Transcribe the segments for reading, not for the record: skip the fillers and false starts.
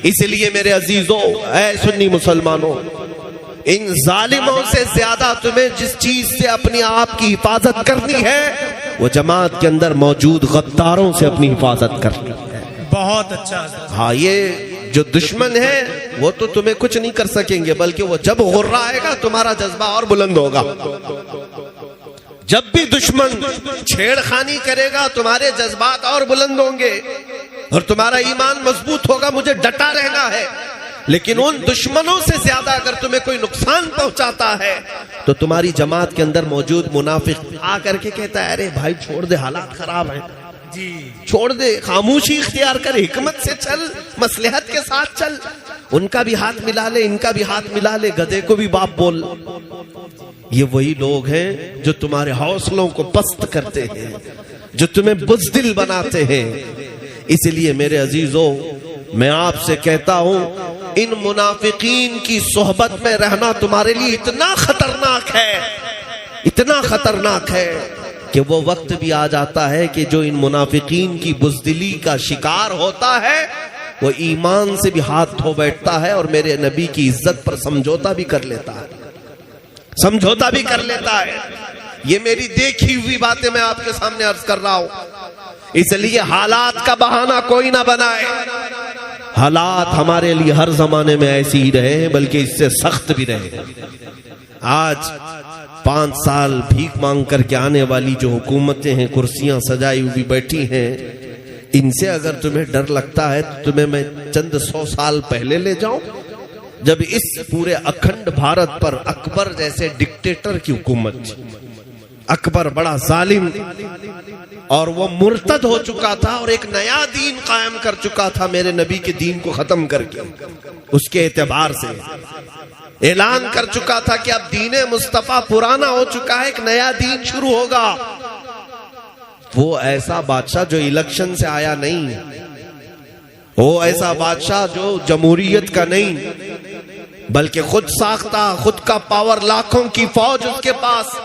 اس لیے میرے عزیزوں، اے سنی مسلمانوں، ان ظالموں سے زیادہ تمہیں جس چیز سے اپنی آپ کی حفاظت کرنی ہے وہ جماعت کے اندر موجود غداروں سے اپنی حفاظت کرنی ہے۔ بہت اچھا۔ ہاں، یہ جو دشمن ہے وہ تو تمہیں کچھ نہیں کر سکیں گے، بلکہ وہ جب غرہ آئے گا تمہارا جذبہ اور بلند ہوگا۔ جب بھی دشمن چھیڑ خانی کرے گا تمہارے جذبات اور بلند ہوں گے اور تمہارا ایمان مضبوط ہوگا، مجھے ڈٹا رہنا ہے۔ لیکن ان دشمنوں سے زیادہ اگر تمہیں کوئی نقصان پہنچاتا ہے تو تمہاری جماعت کے اندر موجود منافق آ کر کے کہتا ہے ارے بھائی چھوڑ دے، حالات خراب ہیں، چھوڑ دے، خاموشی اختیار کر، حکمت سے چل، مصلحت کے ساتھ چل، ان کا بھی ہاتھ ملا لے، ان کا بھی ہاتھ ملا لے، گدھے کو بھی باپ بول۔ یہ وہی لوگ ہیں جو تمہارے حوصلوں کو پست کرتے ہیں، جو تمہیں بزدل بناتے ہیں۔ اس لیے میرے عزیزوں، میں آپ سے کہتا ہوں ان منافقین کی صحبت میں رہنا تمہارے لیے اتنا خطرناک ہے، اتنا خطرناک ہے کہ وہ وقت بھی آ جاتا ہے کہ جو ان منافقین کی بزدلی کا شکار ہوتا ہے وہ ایمان سے بھی ہاتھ دھو بیٹھتا ہے اور میرے نبی کی عزت پر سمجھوتا بھی کر لیتا ہے، سمجھوتا بھی کر لیتا ہے۔ یہ میری دیکھی ہوئی باتیں میں آپ کے سامنے عرض کر رہا ہوں۔ اس لیے حالات کا بہانہ کوئی نہ بنائے۔ حالات ہمارے لیے ہر زمانے میں ایسے ہی رہے ہیں، بلکہ اس سے سخت بھی رہے ہیں۔ آج 5 سال بھیک مانگ کر کے آنے والی جو حکومتیں ہیں، کرسیاں سجائی ہوئی بیٹھی ہیں، ان سے اگر تمہیں ڈر لگتا ہے تو تمہیں میں چند 100 سال پہلے لے جاؤں، جب اس پورے اکھنڈ بھارت پر اکبر جیسے ڈکٹیٹر کی حکومت تھی۔ اکبر بڑا ظالم اور وہ مرتد ہو چکا تھا اور ایک نیا دین قائم کر چکا تھا، میرے نبی کے دین کو ختم کر کے۔ اس کے اعتبار سے اعلان کر چکا تھا کہ اب دین مصطفیٰ پرانا ہو چکا ہے، ایک نیا دین شروع ہوگا۔ وہ ایسا بادشاہ جو الیکشن سے آیا نہیں، وہ ایسا بادشاہ جو جمہوریت کا نہیں، بلکہ خود ساختہ، خود کا پاور، لاکھوں کی فوج اس کے پاس۔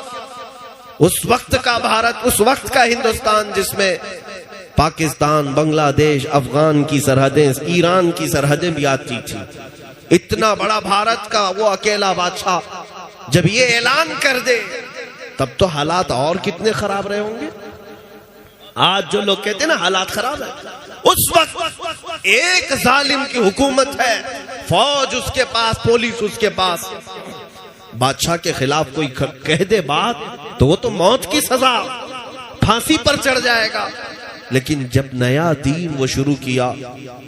اس وقت کا بھارت، اس وقت کا ہندوستان جس میں پاکستان، بنگلہ دیش، افغان کی سرحدیں، ایران کی سرحدیں بھی آتی تھی، اتنا بڑا بھارت کا وہ اکیلا بادشاہ جب یہ اعلان کر دے تب تو حالات اور کتنے خراب رہے ہوں گے۔ آج جو لوگ کہتے ہیں نا حالات خراب ہیں، اس وقت ایک ظالم کی حکومت ہے، فوج اس کے پاس، پولیس اس کے پاس۔ بادشاہ کے خلاف کوئی کہہ دے بات تو وہ تو موت کی سزا، پھانسی پر چڑھ جائے گا۔ لیکن جب نیا دین وہ شروع کیا،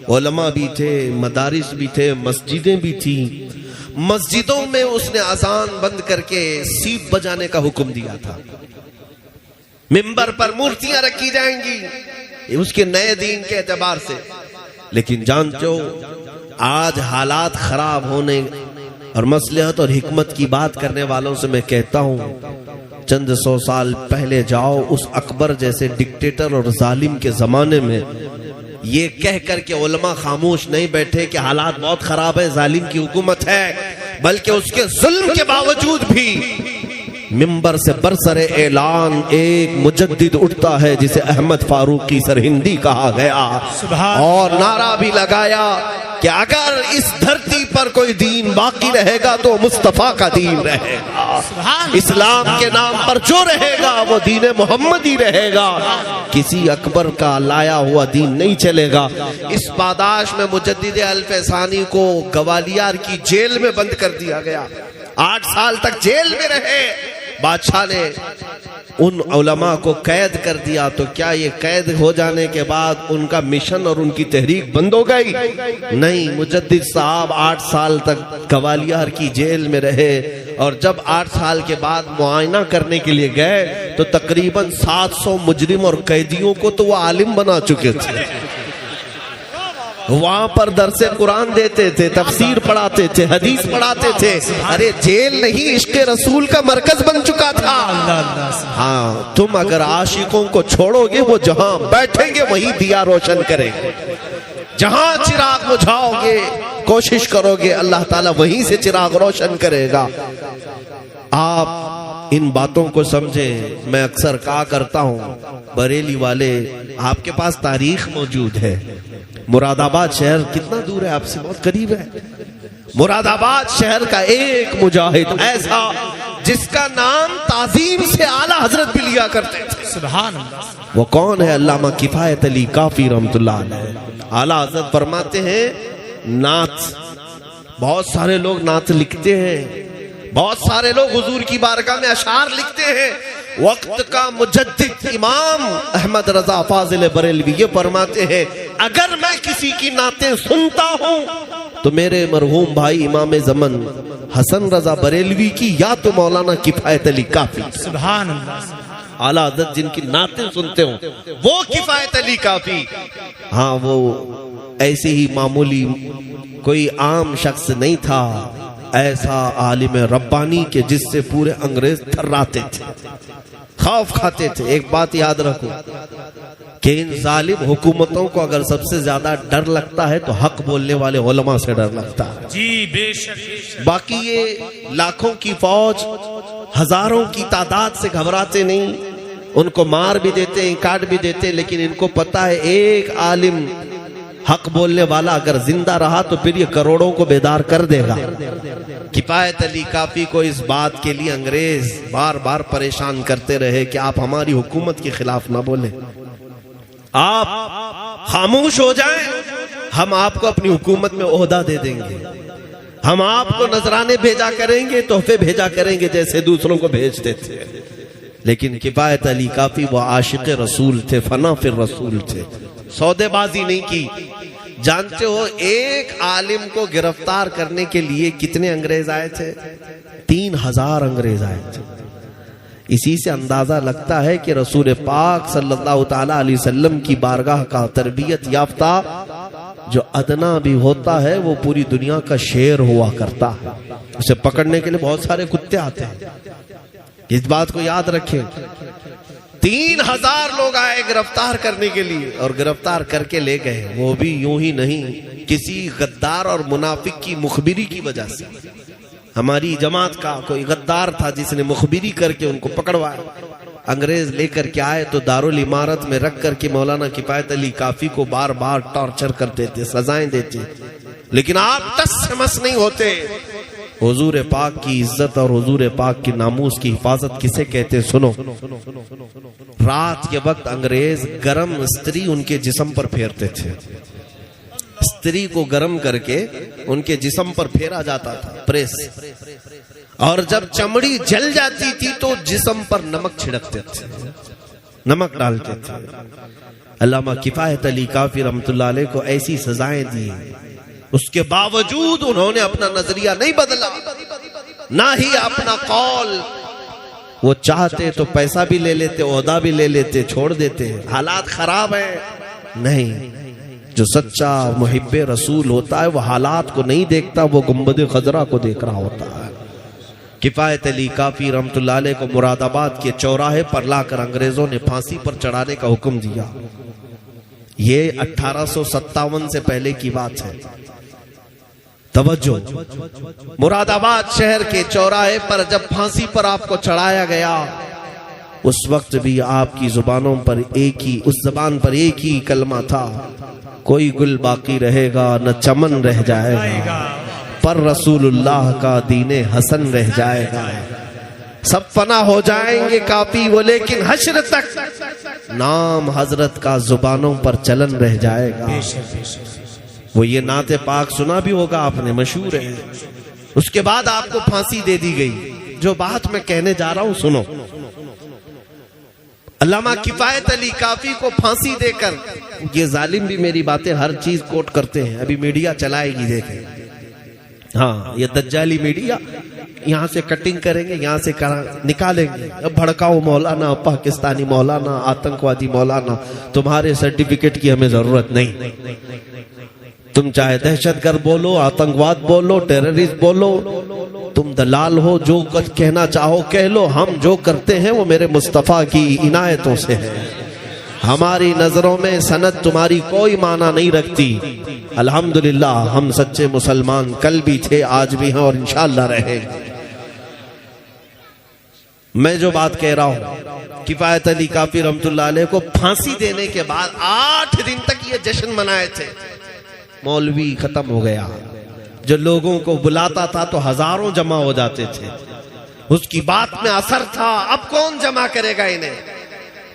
علماء بھی تھے، مدارس بھی تھے، مسجدیں بھی تھیں، مسجدوں میں اس نے اذان بند کر کے سیپ بجانے کا حکم دیا تھا۔ ممبر پر مورتیاں رکھی جائیں گی اس کے نئے دین کے اعتبار سے۔ لیکن جانتے ہو آج حالات خراب ہونے اور مصلحت اور حکمت کی بات کرنے والوں سے میں کہتا ہوں چند 100 سال پہلے جاؤ، اس اکبر جیسے ڈکٹیٹر اور ظالم کے زمانے میں یہ کہہ کر کے علماء خاموش نہیں بیٹھے کہ حالات بہت خراب ہے، ظالم کی حکومت ہے، بلکہ اس کے ظلم کے باوجود بھی ممبر سے برسر اعلان ایک مجدد اٹھتا ہے جسے احمد فاروقی سرہندی کہا گیا، اور نعرہ بھی لگایا کہ اگر اس دھرتی پر کوئی دین باقی رہے گا تو مصطفیٰ کا دین رہے گا، اسلام کے نام پر جو رہے گا وہ دین محمد ہی رہے گا، کسی اکبر کا لایا ہوا دین نہیں چلے گا۔ اس پاداش میں مجدد الف ثانی کو گوالیار کی جیل میں بند کر دیا گیا، 8 سال تک جیل میں رہے۔ بادشاہ نے ان علماء کو قید کر دیا، تو کیا یہ قید ہو جانے کے بعد ان کا مشن اور ان کی تحریک بند ہو گئی؟ نہیں، مجدد صاحب 8 سال تک گوالیار کی جیل میں رہے، اور جب 8 سال کے بعد معائنہ کرنے کے لیے گئے تو تقریباً 700 مجرم اور قیدیوں کو تو وہ عالم بنا چکے تھے۔ وہاں پر درس قرآن دیتے تھے، تفسیر پڑھاتے تھے، حدیث پڑھاتے تھے۔ ارے جیل نہیں، عشق رسول کا مرکز بن چکا تھا۔ ہاں، تم اگر عاشقوں کو چھوڑو گے وہ جہاں بیٹھیں گے وہیں دیا روشن کریں گے، جہاں چراغ بجھاؤ گے، کوشش کرو گے، اللہ تعالیٰ وہیں سے چراغ روشن کرے گا۔ آپ ان باتوں کو سمجھیں. میں اکثر کہا کرتا ہوں بریلی والے آپ کے پاس تاریخ موجود ہے. مراد آباد شہر کتنا دور ہے آپ سے؟ بہت قریب ہے. مراد آباد شہر کا ایک مجاہد ایسا جس کا نام تعظیم سے اعلیٰ حضرت بھی لیا کرتے تھے. سبحان اللہ. وہ کون ہے؟ علامہ کفایت علی کافی رحمت اللہ علیہ. اعلیٰ حضرت فرماتے ہیں نعت، بہت سارے لوگ نعت لکھتے ہیں، بہت سارے لوگ حضور کی بارگاہ میں اشعار لکھتے ہیں. وقت کا مجدد امام احمد رضا فاضل بریلوی یہ فرماتے ہیں اگر میں کسی کی نعتیں سنتا ہوں تو میرے مرحوم بھائی امام زمن حسن رضا بریلوی کی یا تو مولانا کفایت علی کافی. سبحان اللہ. اعلیٰ حضرت جن کی نعتیں سنتے ہوں وہ کفایت علی کافی. ہاں وہ ایسے ہی معمولی کوئی عام شخص نہیں تھا، ایسا عالم ربانی کے جس سے پورے انگریز تھراتے تھے، خوف کھاتے تھے. ایک بات یاد رکھو کہ ان ظالم حکومتوں کو اگر سب سے زیادہ ڈر لگتا ہے تو حق بولنے والے علماء سے ڈر لگتا ہے. جی بے شک. باقی یہ لاکھوں کی فوج ہزاروں کی تعداد سے گھبراتے نہیں، ان کو مار بھی دیتے ہیں، کاٹ بھی دیتے ہیں، لیکن ان کو پتا ہے ایک عالم حق بولنے والا اگر زندہ رہا تو پھر یہ کروڑوں کو بیدار کر دے گا. کفایت علی کافی کو اس بات کے لیے انگریز بار بار پریشان کرتے رہے کہ آپ ہماری حکومت کے خلاف نہ بولیں، آپ خاموش ہو جائیں، ہم آپ کو اپنی حکومت میں عہدہ دے دیں گے، ہم آپ کو نذرانے بھیجا کریں گے، تحفے بھیجا کریں گے جیسے دوسروں کو بھیجتے تھے. لیکن کفایت علی کافی وہ عاشق رسول تھے، فنا فی الرسول تھے، سودے بازی نہیں کی. جانتے ہو ایک عالم کو گرفتار کرنے کے لیے کتنے انگریز آئے تھے؟ 3000 انگریز آئے تھے. اسی سے اندازہ لگتا ہے کہ رسول پاک صلی اللہ تعالی علیہ وسلم کی بارگاہ کا تربیت یافتہ جو ادنا بھی ہوتا ہے وہ پوری دنیا کا شیر ہوا کرتا ہے. اسے پکڑنے کے لیے بہت سارے کتے آتے ہیں، اس بات کو یاد رکھیں. 3000 لوگ آئے گرفتار کرنے کے لیے اور گرفتار کر کے لے گئے. وہ بھی یوں ہی نہیں، کسی غدار اور منافق کی مخبری کی وجہ سے. ہماری جماعت کا کوئی غدار تھا جس نے مخبری کر کے ان کو پکڑوایا. انگریز لے کر کے آئے تو دارالعمارت میں رکھ کر کے مولانا کفایت علی کافی کو بار بار ٹارچر کرتے تھے، سزائیں دیتے، لیکن آپ ٹس سے مس نہیں ہوتے. حضور پاک کی عزت اور حضور پاک کی ناموس کی حفاظت کسے کہتے سنو. رات کے وقت انگریز گرم استری ان کے جسم پر پھیرتے تھے. استری کو گرم کر کے ان کے جسم پر پھیرا جاتا تھا، پریس، اور جب چمڑی جل جاتی تھی تو جسم پر نمک چھڑکتے تھے، نمک ڈالتے تھے. علامہ کفایت علی کافی رحمت اللہ علیہ کو ایسی سزائیں دی، اس کے باوجود انہوں نے اپنا نظریہ نہیں بدلا، نہ ہی اپنا قول. وہ چاہتے تو پیسہ بھی لے لیتے، عہدہ بھی لے لیتے، چھوڑ دیتے. حالات خراب ہیں، نہیں. جو سچا محب رسول ہوتا ہے وہ حالات کو نہیں دیکھتا، وہ گنبد خضرا کو دیکھ رہا ہوتا ہے. کفایت علی کافی رحمت اللہ علیہ کو مراد آباد کے چوراہے پر لا کر انگریزوں نے پھانسی پر چڑھانے کا حکم دیا. یہ 1857 سے پہلے کی بات ہے. توجہ، مراد آباد شہر کے چوراہے پر جب پھانسی پر آپ کو چڑھایا گیا اس وقت بھی آپ کی زبانوں پر ایک ہی، اس زبان پر ایک ہی کلمہ تھا، کوئی گل باقی رہے گا نہ چمن رہ جائے گا، پر رسول اللہ کا دین حسن رہ جائے گا. سب فنا ہو جائیں گے کافی وہ، لیکن حشر تک نام حضرت کا زبانوں پر چلن رہ جائے گا. وہ یہ نعت پاک سنا بھی ہوگا آپ نے، مشہور ہے. اس کے بعد آپ کو پھانسی دے دی گئی. جو بات میں کہنے جا رہا ہوں سنو. علامہ کفایت علی کافی کو پھانسی دے کر، یہ ظالم بھی میری باتیں ہر چیز کوٹ کرتے ہیں، ابھی میڈیا چلائے گی دیکھیں. ہاں یہ دجالی میڈیا یہاں سے کٹنگ کریں گے، یہاں سے نکالیں گے. اب بھڑکاؤ مولانا، پاکستانی مولانا، آتنکوادی مولانا، تمہارے سرٹیفکیٹ کی ہمیں ضرورت نہیں. تم چاہے دہشت گرد بولو، آتنکواد بولو، ٹیررسٹ بولو، تم دلال ہو، جو کچھ کہنا چاہو کہہ لو. ہم جو کرتے ہیں وہ میرے مصطفیٰ کی عنایتوں سے ہے. ہماری نظروں میں سند تمہاری کوئی معنی نہیں رکھتی. الحمدللہ ہم سچے مسلمان کل بھی تھے، آج بھی ہیں اور انشاءاللہ رہیں گے. میں جو بات کہہ رہا ہوں، کفایت علی کافی رحمت اللہ علیہ کو پھانسی دینے کے بعد 8 دن تک یہ جشن منائے تھے. مولوی ختم ہو گیا، جو لوگوں کو بلاتا تھا تو ہزاروں جمع ہو جاتے تھے، اس کی بات میں اثر تھا. اب کون جمع کرے گا انہیں؟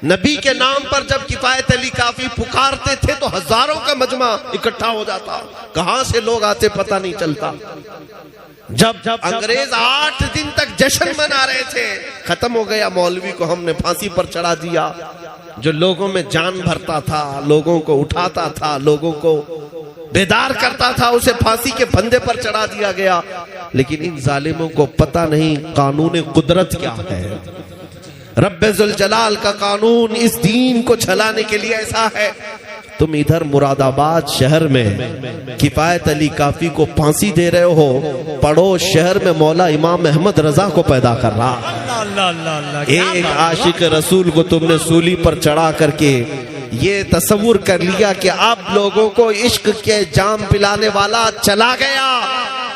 نبی کے نام پر جب کفایت علی کافی پکارتے تھے تو ہزاروں کا مجمع اکٹھا ہو جاتا. کہاں سے لوگ آتے پتہ نہیں چلتا. جب انگریز 8 دن تک جشن منا رہے تھے، ختم ہو گیا. مولوی کو ہم نے پھانسی پر چڑھا دیا. جو لوگوں میں جان بھرتا تھا، لوگوں کو اٹھاتا تھا، لوگوں کو بیدار کرتا تھا، اسے پھانسی کے پھندے پر چڑھا دیا گیا. لیکن ان ظالموں کو پتہ نہیں قانون قدرت کیا ہے. رب ذوالجلال کا قانون اس دین کو چھلانے کے لیے ایسا ہے. تم ادھر مراد آباد شہر میں کفایت علی کافی کو پھانسی دے رہے ہو، پڑوس شہر میں مولا امام احمد رضا کو پیدا کر رہا. ایک عاشق رسول کو تم نے سولی پر چڑھا کر کے یہ تصور کر لیا کہ اب لوگوں کو عشق کے جام پلانے والا چلا گیا.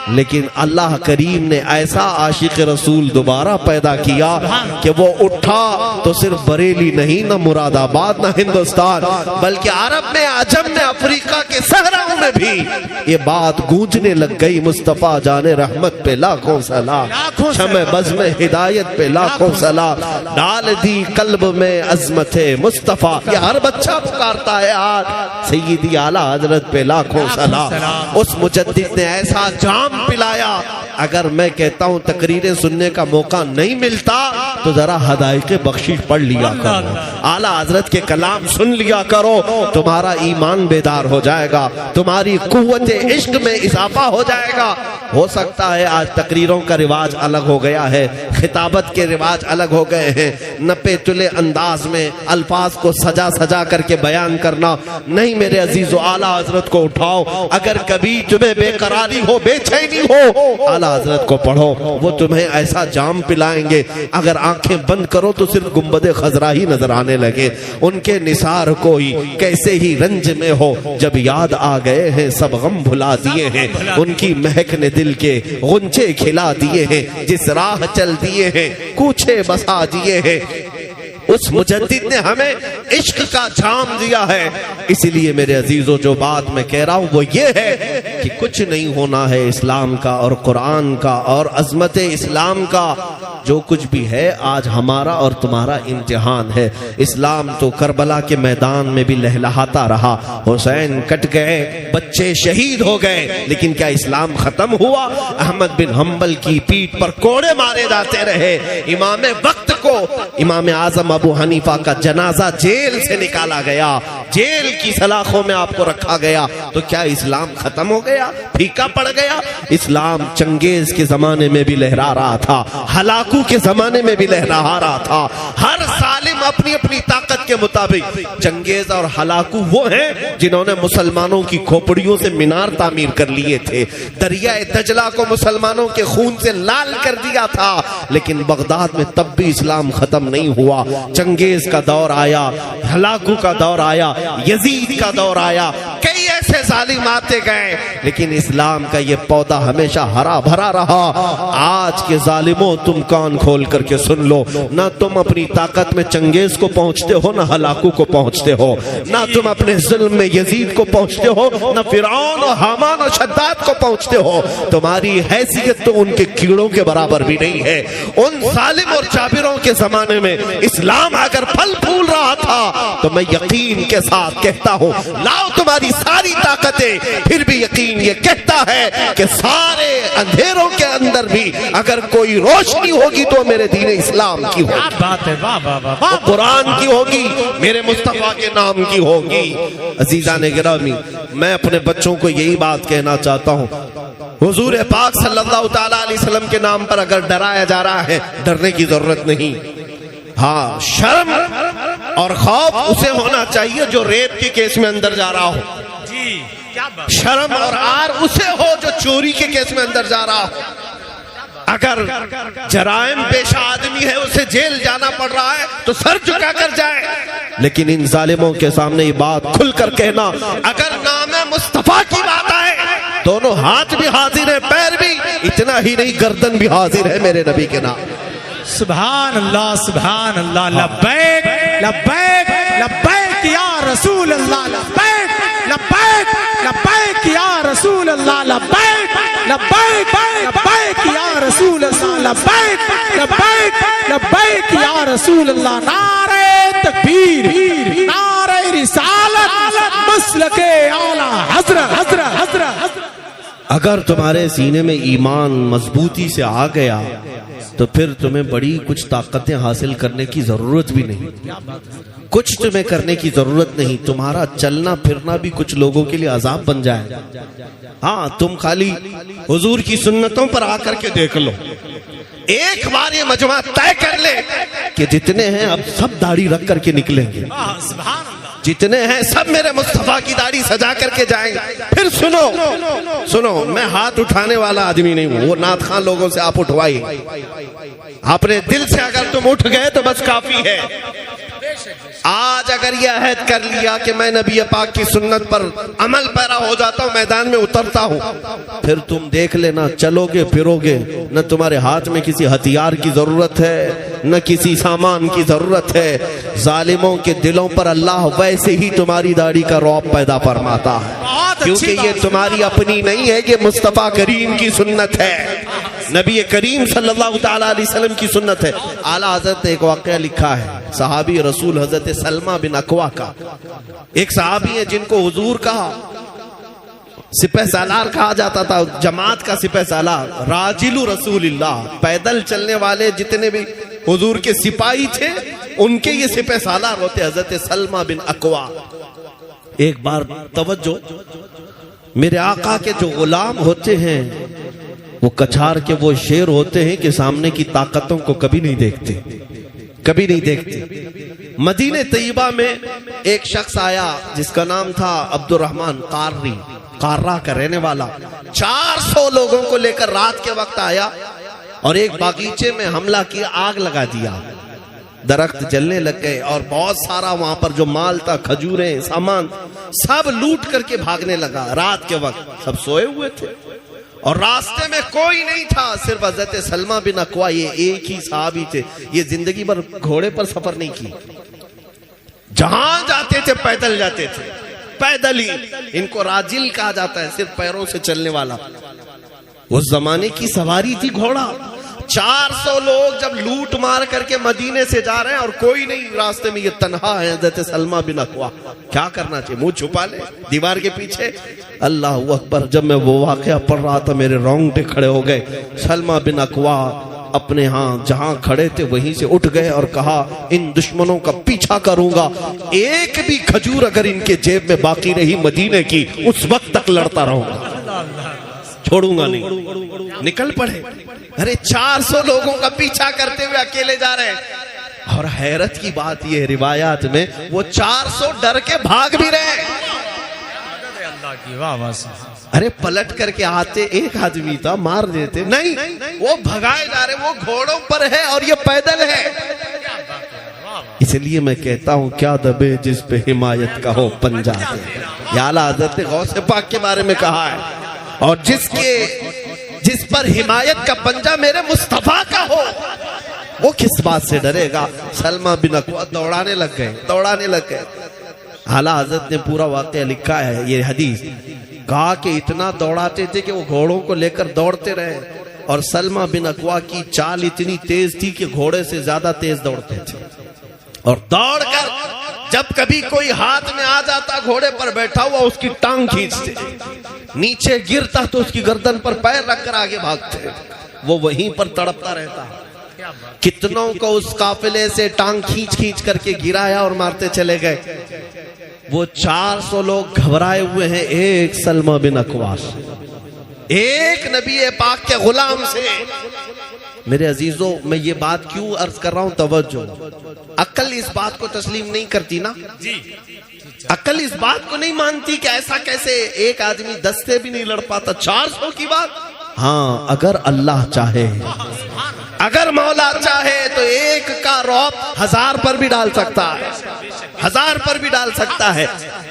لیکن اللہ کریم نے ایسا عاشق رسول دوبارہ پیدا کیا کہ وہ اٹھا تو صرف بریلی نہیں، نہ مراد آباد، نہ ہندوستان، بلکہ عرب میں، عجم میں، افریقہ کے صحراؤں میں بھی یہ بات گونجنے لگ گئی. مصطفیٰ جان رحمت پہ لاکھوں سلام، شمع بزم ہدایت پہ لاکھوں سلام، ڈال دی قلب میں عظمت مصطفیٰ. یہ ہر بچہ پکارتا ہے آج سیدی اعلیٰ حضرت پہ لاکھوں سلام. اس مجدد نے ایسا جام پلایا. اگر میں کہتا ہوں تقریریں سننے کا موقع نہیں ملتا تو ذرا حدائق بخشش پڑھ لیا کرو، اعلیٰ حضرت کے کلام سن لیا کرو. تمہارا ایمان بیدار ہو جائے گا، تمہاری قوت عشق میں اضافہ ہو جائے گا. ہو سکتا ہے آج تقریروں کا رواج الگ ہو گیا ہے، خطابت کے رواج الگ ہو گئے ہیں، نپے تلے انداز میں الفاظ کو سجا سجا کر کے بیان کرنا نہیں. میرے عزیزو، اعلیٰ حضرت کو اٹھاؤ. اگر کبھی تمہیں بے قراری ہو، بے چینی ہو، اعلیٰ حضرت کو پڑھو، وہ تمہیں ایسا جام پلائیں گے. اگر آنکھیں بند کرو تو صرف گنبد خضرا ہی نظر آنے لگے. ان کے نثار کوئی کیسے ہی رنج میں ہو، جب یاد آ گئے ہیں سب غم بھلا دیے ہیں. ان کی مہک نے دل کے غنچے کھلا دیے ہیں، جس راہ چل دیے ہیں کوچے بسا دیے ہیں. اس مجدد نے ہمیں عشق کا جام دیا ہے. اسی لیے میرے عزیزو، جو بات میں کہہ رہا ہوں وہ یہ ہے کہ کچھ نہیں ہونا ہے اسلام کا اور قرآن کا اور عظمت اسلام کا. جو کچھ بھی ہے آج ہمارا اور تمہارا امتحان ہے. اسلام تو کربلا کے میدان میں بھی لہلہاتا رہا، حسین کٹ گئے، بچے شہید ہو گئے، لیکن کیا اسلام ختم ہوا؟ احمد بن حنبل کی پیٹھ پر کوڑے مارے جاتے رہے. امام وقت کو، امام اعظم ابو حنیفہ کا جنازہ جیل سے نکالا گیا، جیل کی سلاخوں میں آپ کو رکھا گیا. تو کیا اسلام ختم ہو گیا، پھیکا پڑ گیا؟ اسلام چنگیز کے زمانے میں بھی لہرا رہا تھا، ہلاکو کے زمانے میں بھی لہرا رہا تھا. ہر ظالم اپنی اپنی طاقت کے مطابق. چنگیز اور ہلاکو وہ ہیں جنہوں نے مسلمانوں کی کھوپڑیوں سے مینار تعمیر کر لیے تھے، دریائے دجلہ کو مسلمانوں کے خون سے لال کر دیا تھا. لیکن بغداد میں تب بھی اسلام ختم نہیں ہوا. چنگیز کا دور آیا، ہلاکو کا دور آیا، یزید کا دور آیا، کئی ایسے ظالم آتے گئے، لیکن اسلام کا یہ پودا ہمیشہ ہرا بھرا رہا. آج کے ظالموں، تم کان کھول کر کے سن لو، نہ تم اپنی طاقت میں چنگیز کو پہنچتے ہو، نہ ہلاکو کو پہنچتے ہو، نہ تم اپنے ظلم میں یزید کو پہنچتے ہو، نہ فرعون اور حامان اور شداد کو پہنچتے ہو. تمہاری حیثیت تو ان کے کیڑوں کے برابر بھی نہیں ہے. ان ظالم اور جابروں کے زمانے میں اسلام اگر پھل پھول رہا تھا تو میں یقین کے ساتھ کہتا ہوں، لاؤ تمہاری ساری طاقتیں، پھر بھی یقین یہ کہتا ہے کہ سارے اندھیروں کے اندر بھی اگر کوئی روشنی ہوگی تو میرے دین اسلام کی ہوگی، قرآن کی ہوگی، میرے مصطفیٰ کے نام کی ہوگی. عزیزان گرامی، میں اپنے بچوں کو یہی بات کہنا چاہتا ہوں، حضور پاک صلی اللہ تعالیٰ علیہ وسلم کے نام پر اگر ڈرایا جا رہا ہے، ڈرنے کی ضرورت نہیں. ہاں، شرم اور خوف اسے ہونا چاہیے جو ریپ کے کیس میں اندر جا رہا ہو. شرم اور آر اسے ہو جو چوری کے کیس میں اندر جا رہا ہو. اگر جرائم پیشہ آدمی ہے، اسے جیل جانا پڑ رہا ہے تو سر جھکا کر جائے. لیکن ان ظالموں کے سامنے یہ بات کھل کر کہنا، اگر نام مصطفیٰ کی بات آئے، دونوں ہاتھ بھی حاضر ہیں، پیر بھی، اتنا ہی نہیں گردن بھی حاضر ہے میرے نبی کے نام. سبحان اللہ لبیک لبیک لبیک یا رسول اللہ لبیک لبیک لبیک یا رسول اللہ لبیک لبیک لبیک یا رسول اللہ لبیک لبیک لبیک یا رسول اللہ نعرہ تکبیر نعرہ رسالت مسلک اعلی حضرت حضرت حضرت اگر تمہارے سینے میں ایمان مضبوطی سے آ گیا تو پھر تمہیں بڑی کچھ طاقتیں حاصل کرنے کی ضرورت بھی نہیں، کچھ تمہیں کرنے کی ضرورت نہیں. تمہارا چلنا پھرنا بھی کچھ لوگوں کے لیے عذاب بن جائے. ہاں تم خالی حضور کی سنتوں پر آ کر کے دیکھ لو، ایک بار یہ مجمع طے کر لے کہ جتنے ہیں اب سب داڑھی رکھ کر کے نکلیں گے، جتنے ہیں سب میرے مصطفیٰ کی داڑھی سجا کر کے جائیں گے. پھر سنو میں ہاتھ اٹھانے والا آدمی نہیں ہوں، وہ نعت خان لوگوں سے آپ اٹھوائیے. اپنے دل سے اگر تم اٹھ گئے تو بس کافی ہے. آج اگر یہ عہد کر لیا کہ میں نبی پاک کی سنت پر عمل پیرا ہو جاتا ہوں، میدان میں اترتا ہوں، پھر تم دیکھ لینا چلو گے پھرو گے، نہ تمہارے ہاتھ میں کسی ہتھیار کی ضرورت ہے نہ کسی سامان کی ضرورت ہے. ظالموں کے دلوں پر اللہ ویسے ہی تمہاری داڑھی کا رعب پیدا فرماتا ہے، کیونکہ یہ تمہاری اپنی نہیں ہے، یہ مصطفیٰ کریم کی سنت ہے، نبی کریم صلی اللہ تعالیٰ علیہ وسلم کی سنت ہے. اعلیٰ حضرت نے ایک واقعہ لکھا ہے صحابی رسول حضرت سلمہ بن اکوا کا. ایک صحابی ہے جن کو حضور کہا سپہ سالار کہا جاتا تھا، جماعت کا سپہ سالار، راجل رسول اللہ، پیدل چلنے والے جتنے بھی حضور کے سپاہی تھے ان کے یہ سپہ سالار ہوتے حضرت سلمہ بن اکوا. ایک بار توجہ، میرے آقا کے جو غلام ہوتے ہیں وہ کچھار کے وہ شیر ہوتے ہیں کہ سامنے کی طاقتوں کو کبھی نہیں دیکھتے، کبھی نہیں دیکھتے. مدینہ طیبہ میں ایک شخص آیا جس کا نام تھا عبد الرحمن قاری، قارہ کا رہنے والا. 400 لوگوں کو لے کر رات کے وقت آیا اور ایک باغیچے میں حملہ کیا، آگ لگا دیا، درخت جلنے لگ گئے اور بہت سارا وہاں پر جو مال تھا، کھجوریں، سامان، سب لوٹ کر کے بھاگنے لگا. رات کے وقت سب سوئے ہوئے تھے اور راستے میں کوئی نہیں تھا، صرف حضرت سلمہ بن اکوا، یہ ایک ہی صحابی تھے. یہ زندگی بھر گھوڑے پر سفر نہیں کی، جہاں جاتے تھے پیدل جاتے تھے، پیدل ہی. ان کو راجل کہا جاتا ہے، صرف پیروں سے چلنے والا. اس زمانے کی سواری تھی گھوڑا. 400 لوگ جب لوٹ مار کر کے مدینے سے جا رہے ہیں اور کوئی نہیں راستے میں، یہ تنہا ہے حضرت سلمہ بن اکوا. کیا کرنا چاہیے؟ منہ چھپا لے دیوار کے پیچھے. اللہ اکبر، جب میں وہ واقعہ پڑھ رہا تھا میرے رونگٹے کھڑے ہو گئے. سلمہ بن اکوا اپنے ہاں جہاں کھڑے تھے وہیں سے اٹھ گئے اور کہا ان دشمنوں کا پیچھا کروں گا، ایک بھی کھجور اگر ان کے جیب میں باقی رہی مدینے کی اس وقت تک لڑتا رہوں گا، چھوڑوں گا نہیں. نکل پڑے. ارے 400 لوگوں کا پیچھا کرتے ہوئے اکیلے جا رہے ہیں. اور حیرت کی بات یہ روایات میں وہ 400 ڈر کے بھاگ بھی رہے. ارے پلٹ کر کے آتے ایک آدمی تھا، مار دیتے، نہیں، وہ بھگائے جا رہے، وہ گھوڑوں پر ہے اور یہ پیدل ہے. اس لیے میں کہتا ہوں کیا دبے جس پہ حمایت کا ہو پنجہ دے. یا اعلیٰ حضرت غوث پاک کے بارے میں کہا ہے، اور جس پر حمایت کا پنجہ میرے مصطفیٰ کا ہو وہ کس بات سے ڈرے گا. سلمہ بن اکوا دوڑانے لگ گئے. اعلیٰ حضرت نے پورا واقعہ لکھا ہے، یہ حدیث کہا کہ اتنا دوڑاتے تھے کہ وہ گھوڑوں کو لے کر دوڑتے رہے، اور سلمہ بن اکوا کی چال اتنی تیز تھی کہ گھوڑے سے زیادہ تیز دوڑتے تھے. اور دوڑ کر جب کبھی کوئی ہاتھ میں آ جاتا گھوڑے پر بیٹھا ہوا اس کی ٹانگ کھینچتے، نیچے گرتا تو اس کی گردن پر پیر رکھ کر آگے بھاگتے، وہ وہیں پر تڑپتا رہتا. کتنوں کو اس قافلے سے ٹانگ کھینچ کر کے گرایا اور مارتے چلے گئے. وہ 400 لوگ گھبرائے ہوئے ہیں ایک سلمہ بن اکوا سے، ایک نبی پاک کے غلام سے. میرے عزیزوں میں یہ بات کیوں عرض کر رہا ہوں؟ توجہ، عقل اس بات کو تسلیم نہیں کرتی نا، عقل اس بات کو نہیں مانتی کہ ایسا کیسے ایک آدمی 10 سے بھی نہیں لڑ پاتا، 400 کی بات. ہاں اگر اللہ چاہے، اگر مولا چاہے تو ایک کا رعب 1000 پر بھی ڈال سکتا ہے، 1000 پر بھی ڈال سکتا ہے.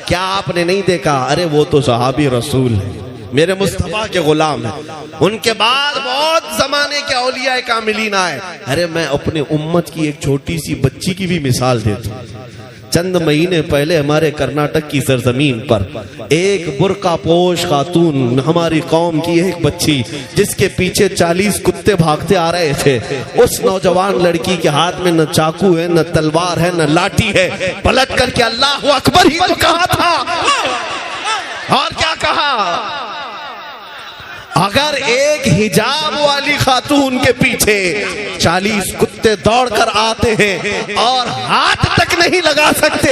کیا آپ نے نہیں دیکھا؟ ارے وہ تو صحابی رسول ہے، میرے مصطفیٰ کے غلام ہیں. ان کے بعد بہت زمانے کے اولیاء کاملین آئے. ارے میں اپنے امت کی ایک چھوٹی سی بچی کی بھی مثال دیتا ہوں. چند مہینے پہلے ہمارے کرناٹک کی سرزمین پر ایک برقع پوش خاتون، ہماری قوم کی ایک بچی جس کے پیچھے 40 کتے بھاگتے آ رہے تھے، اس نوجوان لڑکی کے ہاتھ میں نہ چاقو ہے، نہ تلوار ہے، نہ لاٹھی ہے. پلٹ کر کے اللہ اکبر ہی تو کہا تھا. اور کیا کہا؟ اگر ایک حجاب والی خاتون کے پیچھے 40 کتے دوڑ کر آتے ہیں اور ہاتھ تک نہیں لگا سکتے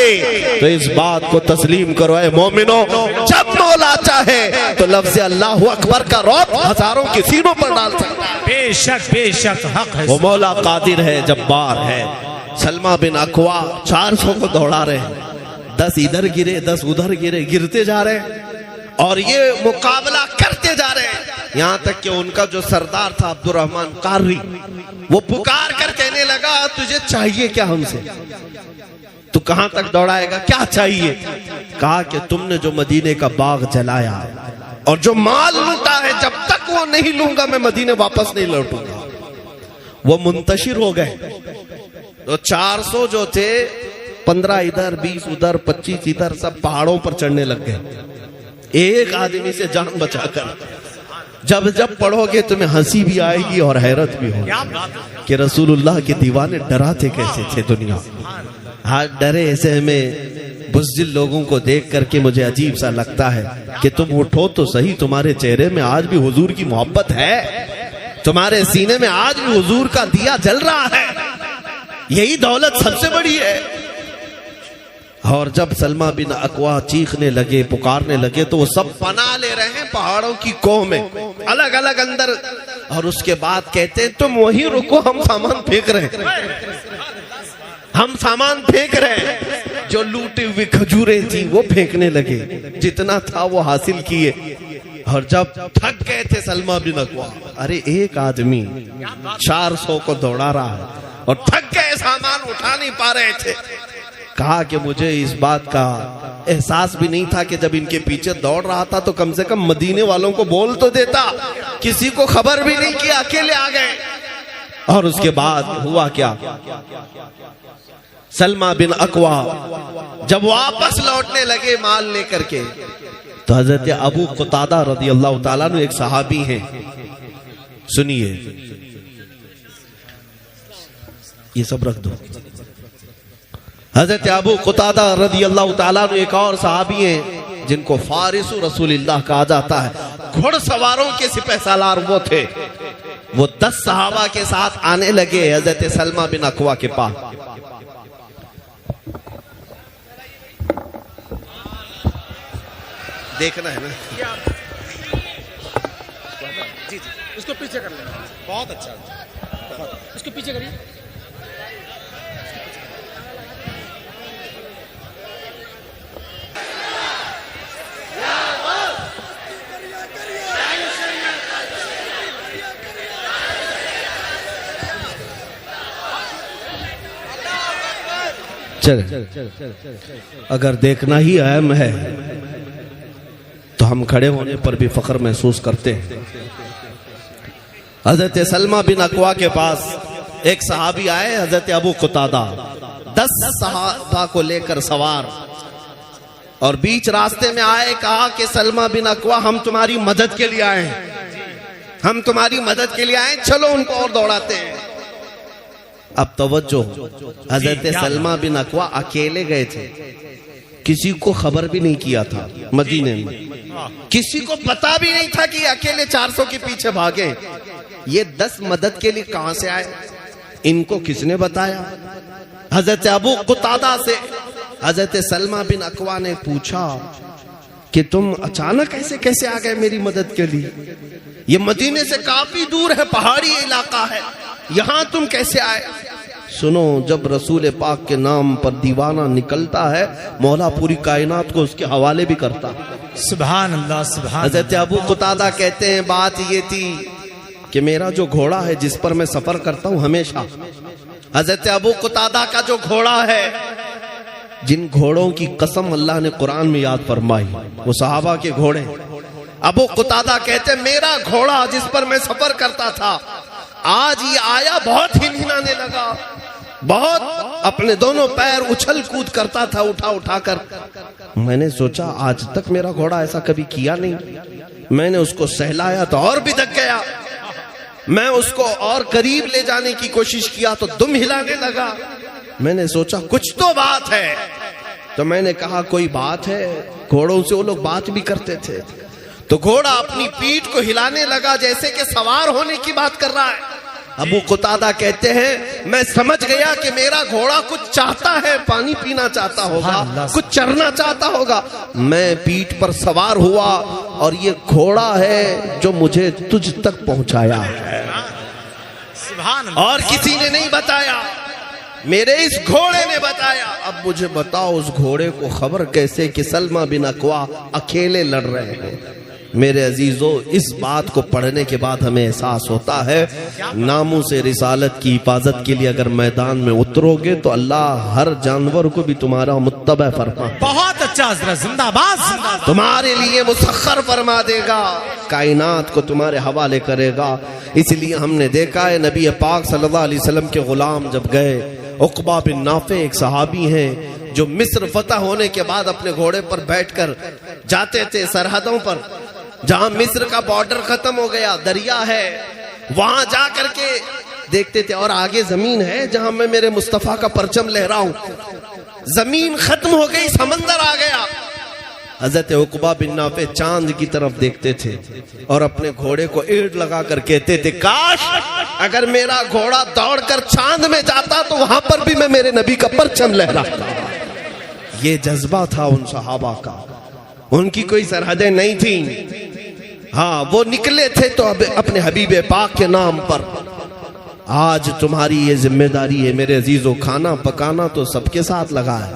تو اس بات کو تسلیم کرو اے مومنو، جب مولا چاہے تو لفظ اللہ اکبر کا رعب ہزاروں کے سینوں پر ڈال سکتا ہے. بے شک بے شک حق ہے. وہ مولا قادر ہے، جبار ہے. سلمہ بن اکوا 400 کو دوڑا رہے ہیں. 10 ادھر گرے، 10 ادھر گرے، گرتے جا رہے ہیں اور یہ مقابلہ کرتے جا رہے ہیں. یہاں تک کہ ان کا جو سردار تھا عبد الرحمن قاری، وہ پکار کر کہنے لگا تجھے چاہیے کیا ہم سے؟ تو کہاں تک دوڑائے گا؟ کیا چاہیے؟ کہا کہ تم نے جو مدینے کا باغ جلایا اور جو مال لوٹا ہے، جب تک وہ نہیں لوں گا میں مدینے واپس نہیں لوٹوں گا. وہ منتشر ہو گئے. تو 400 جو تھے، 15 ادھر، 20 ادھر، 25 ادھر، سب پہاڑوں پر چڑھنے لگ گئے ایک آدمی سے جان بچا کر. جب پڑھو گے تمہیں ہنسی بھی آئے گی اور حیرت بھی ہوگی کہ رسول اللہ کے دیوانے ڈراتے کیسے تھے دنیا. ہاں ڈرے ایسے ہمیں بزدل لوگوں کو دیکھ کر کے مجھے عجیب سا لگتا ہے کہ تم اٹھو تو صحیح، تمہارے چہرے میں آج بھی حضور کی محبت ہے، تمہارے سینے میں آج بھی حضور کا دیا جل رہا ہے. یہی دولت سب سے بڑی ہے. اور جب سلمہ بن اکوا چیخنے لگے، پکارنے لگے تو وہ سب پناہ لے رہے ہیں پہاڑوں کی کوہ میں، الگ الگ اندر. اور اس کے بعد کہتے ہیں تم وہیں رکو، ہم سامان پھینک رہے ہیں، ہم سامان پھینک رہے ہیں. جو لوٹی ہوئی کھجوریں تھیں وہ پھینکنے لگے، جتنا تھا وہ حاصل کیے. اور جب تھک گئے تھے سلمہ بن اکوا، ارے ایک آدمی 400 کو دوڑا رہا ہے اور تھک گئے، سامان اٹھا نہیں پا رہے تھے. کہا کہ مجھے اس بات کا احساس بھی نہیں تھا کہ جب ان کے پیچھے دوڑ رہا تھا تو کم سے کم مدینے والوں کو بول تو دیتا. کسی کو خبر بھی نہیں کیا، اکیلے آ گئے. اور اس کے بعد ہوا کیا؟ سلمہ بن اکوا جب واپس لوٹنے لگے مال لے کر کے تو حضرت ابو قتادہ رضی اللہ تعالیٰ عنہ ایک صحابی ہیں، سنیے یہ سب رکھ دو. حضرت ابو قتادہ رضی اللہ تعالیٰ عنہ ایک اور صحابی ہیں جن کو فارس رسول اللہ کہا جاتا ہے. گھڑ سواروں کے سپہ سالار وہ تھے. وہ 10 صحابہ کے ساتھ آنے لگے حضرت سلمہ بن اکوا کے پاس. دیکھنا ہے نا، جی اس کو پیچھے کر لینا. بہت اچھا، اس کو پیچھے کریے. اگر دیکھنا ہی اہم ہے تو ہم کھڑے ہونے پر بھی فخر محسوس کرتے ہیں. حضرت سلمہ بن اکوا کے پاس ایک صحابی آئے، حضرت ابو قتادہ 10 صحابہ کو لے کر سوار، اور بیچ راستے میں آئے. کہا کہ سلمہ بن اکوا ہم تمہاری مدد کے لیے آئے ہیں، ہم تمہاری مدد کے لیے آئے، چلو ان کو اور دوڑاتے ہیں. اب توجہ، حضرت سلمہ بن اکوا اکیلے گئے تھے، کسی کو خبر بھی نہیں کیا تھا مدینے میں، کسی کو پتا بھی نہیں تھا کہ یہ اکیلے 400 کے پیچھے بھاگے. یہ 10 مدد کے لیے کہاں سے آئے؟ ان کو کس نے بتایا؟ حضرت ابو قتادہ سے حضرت سلمہ بن اکوا نے پوچھا کہ تم اچانک کیسے آ گئے میری مدد کے لیے؟ یہ مدینے سے کافی دور ہے، پہاڑی علاقہ ہے، یہاں تم کیسے آئے؟ سنو، جب رسول پاک کے نام پر دیوانہ نکلتا ہے مولا پوری کائنات کو اس کے حوالے بھی کرتا. سبحان اللہ سبحان. حضرت ابو قتادہ کہتے ہیں بات یہ تھی کہ میرا جو گھوڑا ہے جس پر میں سفر کرتا ہوں ہمیشہ، حضرت ابو قتادہ کا جو گھوڑا ہے، جن گھوڑوں کی قسم اللہ نے قرآن میں یاد فرمائی، وہ صحابہ کے گھوڑے. ابو قتادہ کہتے میرا گھوڑا جس پر میں سفر کرتا تھا آج یہ آیا بہت ہنہنانے لگا، بہت اپنے دونوں پیر اچھل کود کرتا تھا اٹھا اٹھا کر۔ میں نے سوچا آج تک میرا گھوڑا ایسا کبھی کیا نہیں۔ میں نے اس کو سہلایا تو اور بھی دک گیا، میں اس کو اور قریب لے جانے کی کوشش کیا تو دم ہلانے لگا۔ میں نے سوچا کچھ تو بات ہے، تو میں نے کہا کوئی بات ہے؟ گھوڑوں سے وہ لوگ بات بھی کرتے تھے۔ تو گھوڑا اپنی پیٹھ کو ہلانے لگا جیسے کہ سوار ہونے کی بات کر رہا ہے۔ ابو قتادہ کہتے ہیں میں سمجھ گیا کہ میرا گھوڑا کچھ چاہتا ہے، پانی پینا چاہتا ہوگا، کچھ چرنا چاہتا ہوگا۔ میں پیٹھ پر سوار ہوا اور یہ گھوڑا ہے جو مجھے تجھ تک پہنچایا ہے، اور کسی نے نہیں بتایا، میرے اس گھوڑے نے بتایا۔ اب مجھے بتاؤ اس گھوڑے کو خبر کیسے کہ سلمہ بن اکوا اکیلے لڑ رہے ہیں؟ میرے عزیزو اس بات کو پڑھنے کے بعد ہمیں احساس ہوتا ہے ناموس رسالت کی حفاظت کے لیے اگر میدان میں اترو گے تو اللہ ہر جانور کو بھی تمہارا متبع فرما، بہت اچھا حضرت، زندہ باد، تمہارے لیے مسخر فرما دے گا، کائنات کو تمہارے حوالے کرے گا۔ اس لیے ہم نے دیکھا ہے نبی پاک صلی اللہ علیہ وسلم کے غلام جب گئے، عقبہ بن نافع ایک صحابی ہیں جو مصر فتح ہونے کے بعد اپنے گھوڑے پر بیٹھ کر جاتے تھے سرحدوں پر، جہاں مصر کا بارڈر ختم ہو گیا، دریا ہے، وہاں جا کر کے دیکھتے تھے اور آگے زمین ہے جہاں میں میرے مصطفیٰ کا پرچم لہراؤں۔ زمین ختم ہو گئی، سمندر آ گیا۔ حضرت عقبہ بن نافع چاند کی طرف دیکھتے تھے اور اپنے گھوڑے کو ایڑ لگا کر کہتے تھے کاش اگر میرا گھوڑا دوڑ کر چاند میں جاتا تو وہاں پر بھی میں میرے نبی کا پرچم لہراتا۔ یہ جذبہ تھا ان صحابہ کا، ان کی کوئی سرحدیں نہیں تھیں، ہاں وہ نکلے تھے تو اپنے حبیب پاک کے نام پر۔ آج تمہاری یہ ذمہ داری ہے میرے عزیزو، کھانا پکانا تو سب کے ساتھ لگا ہے،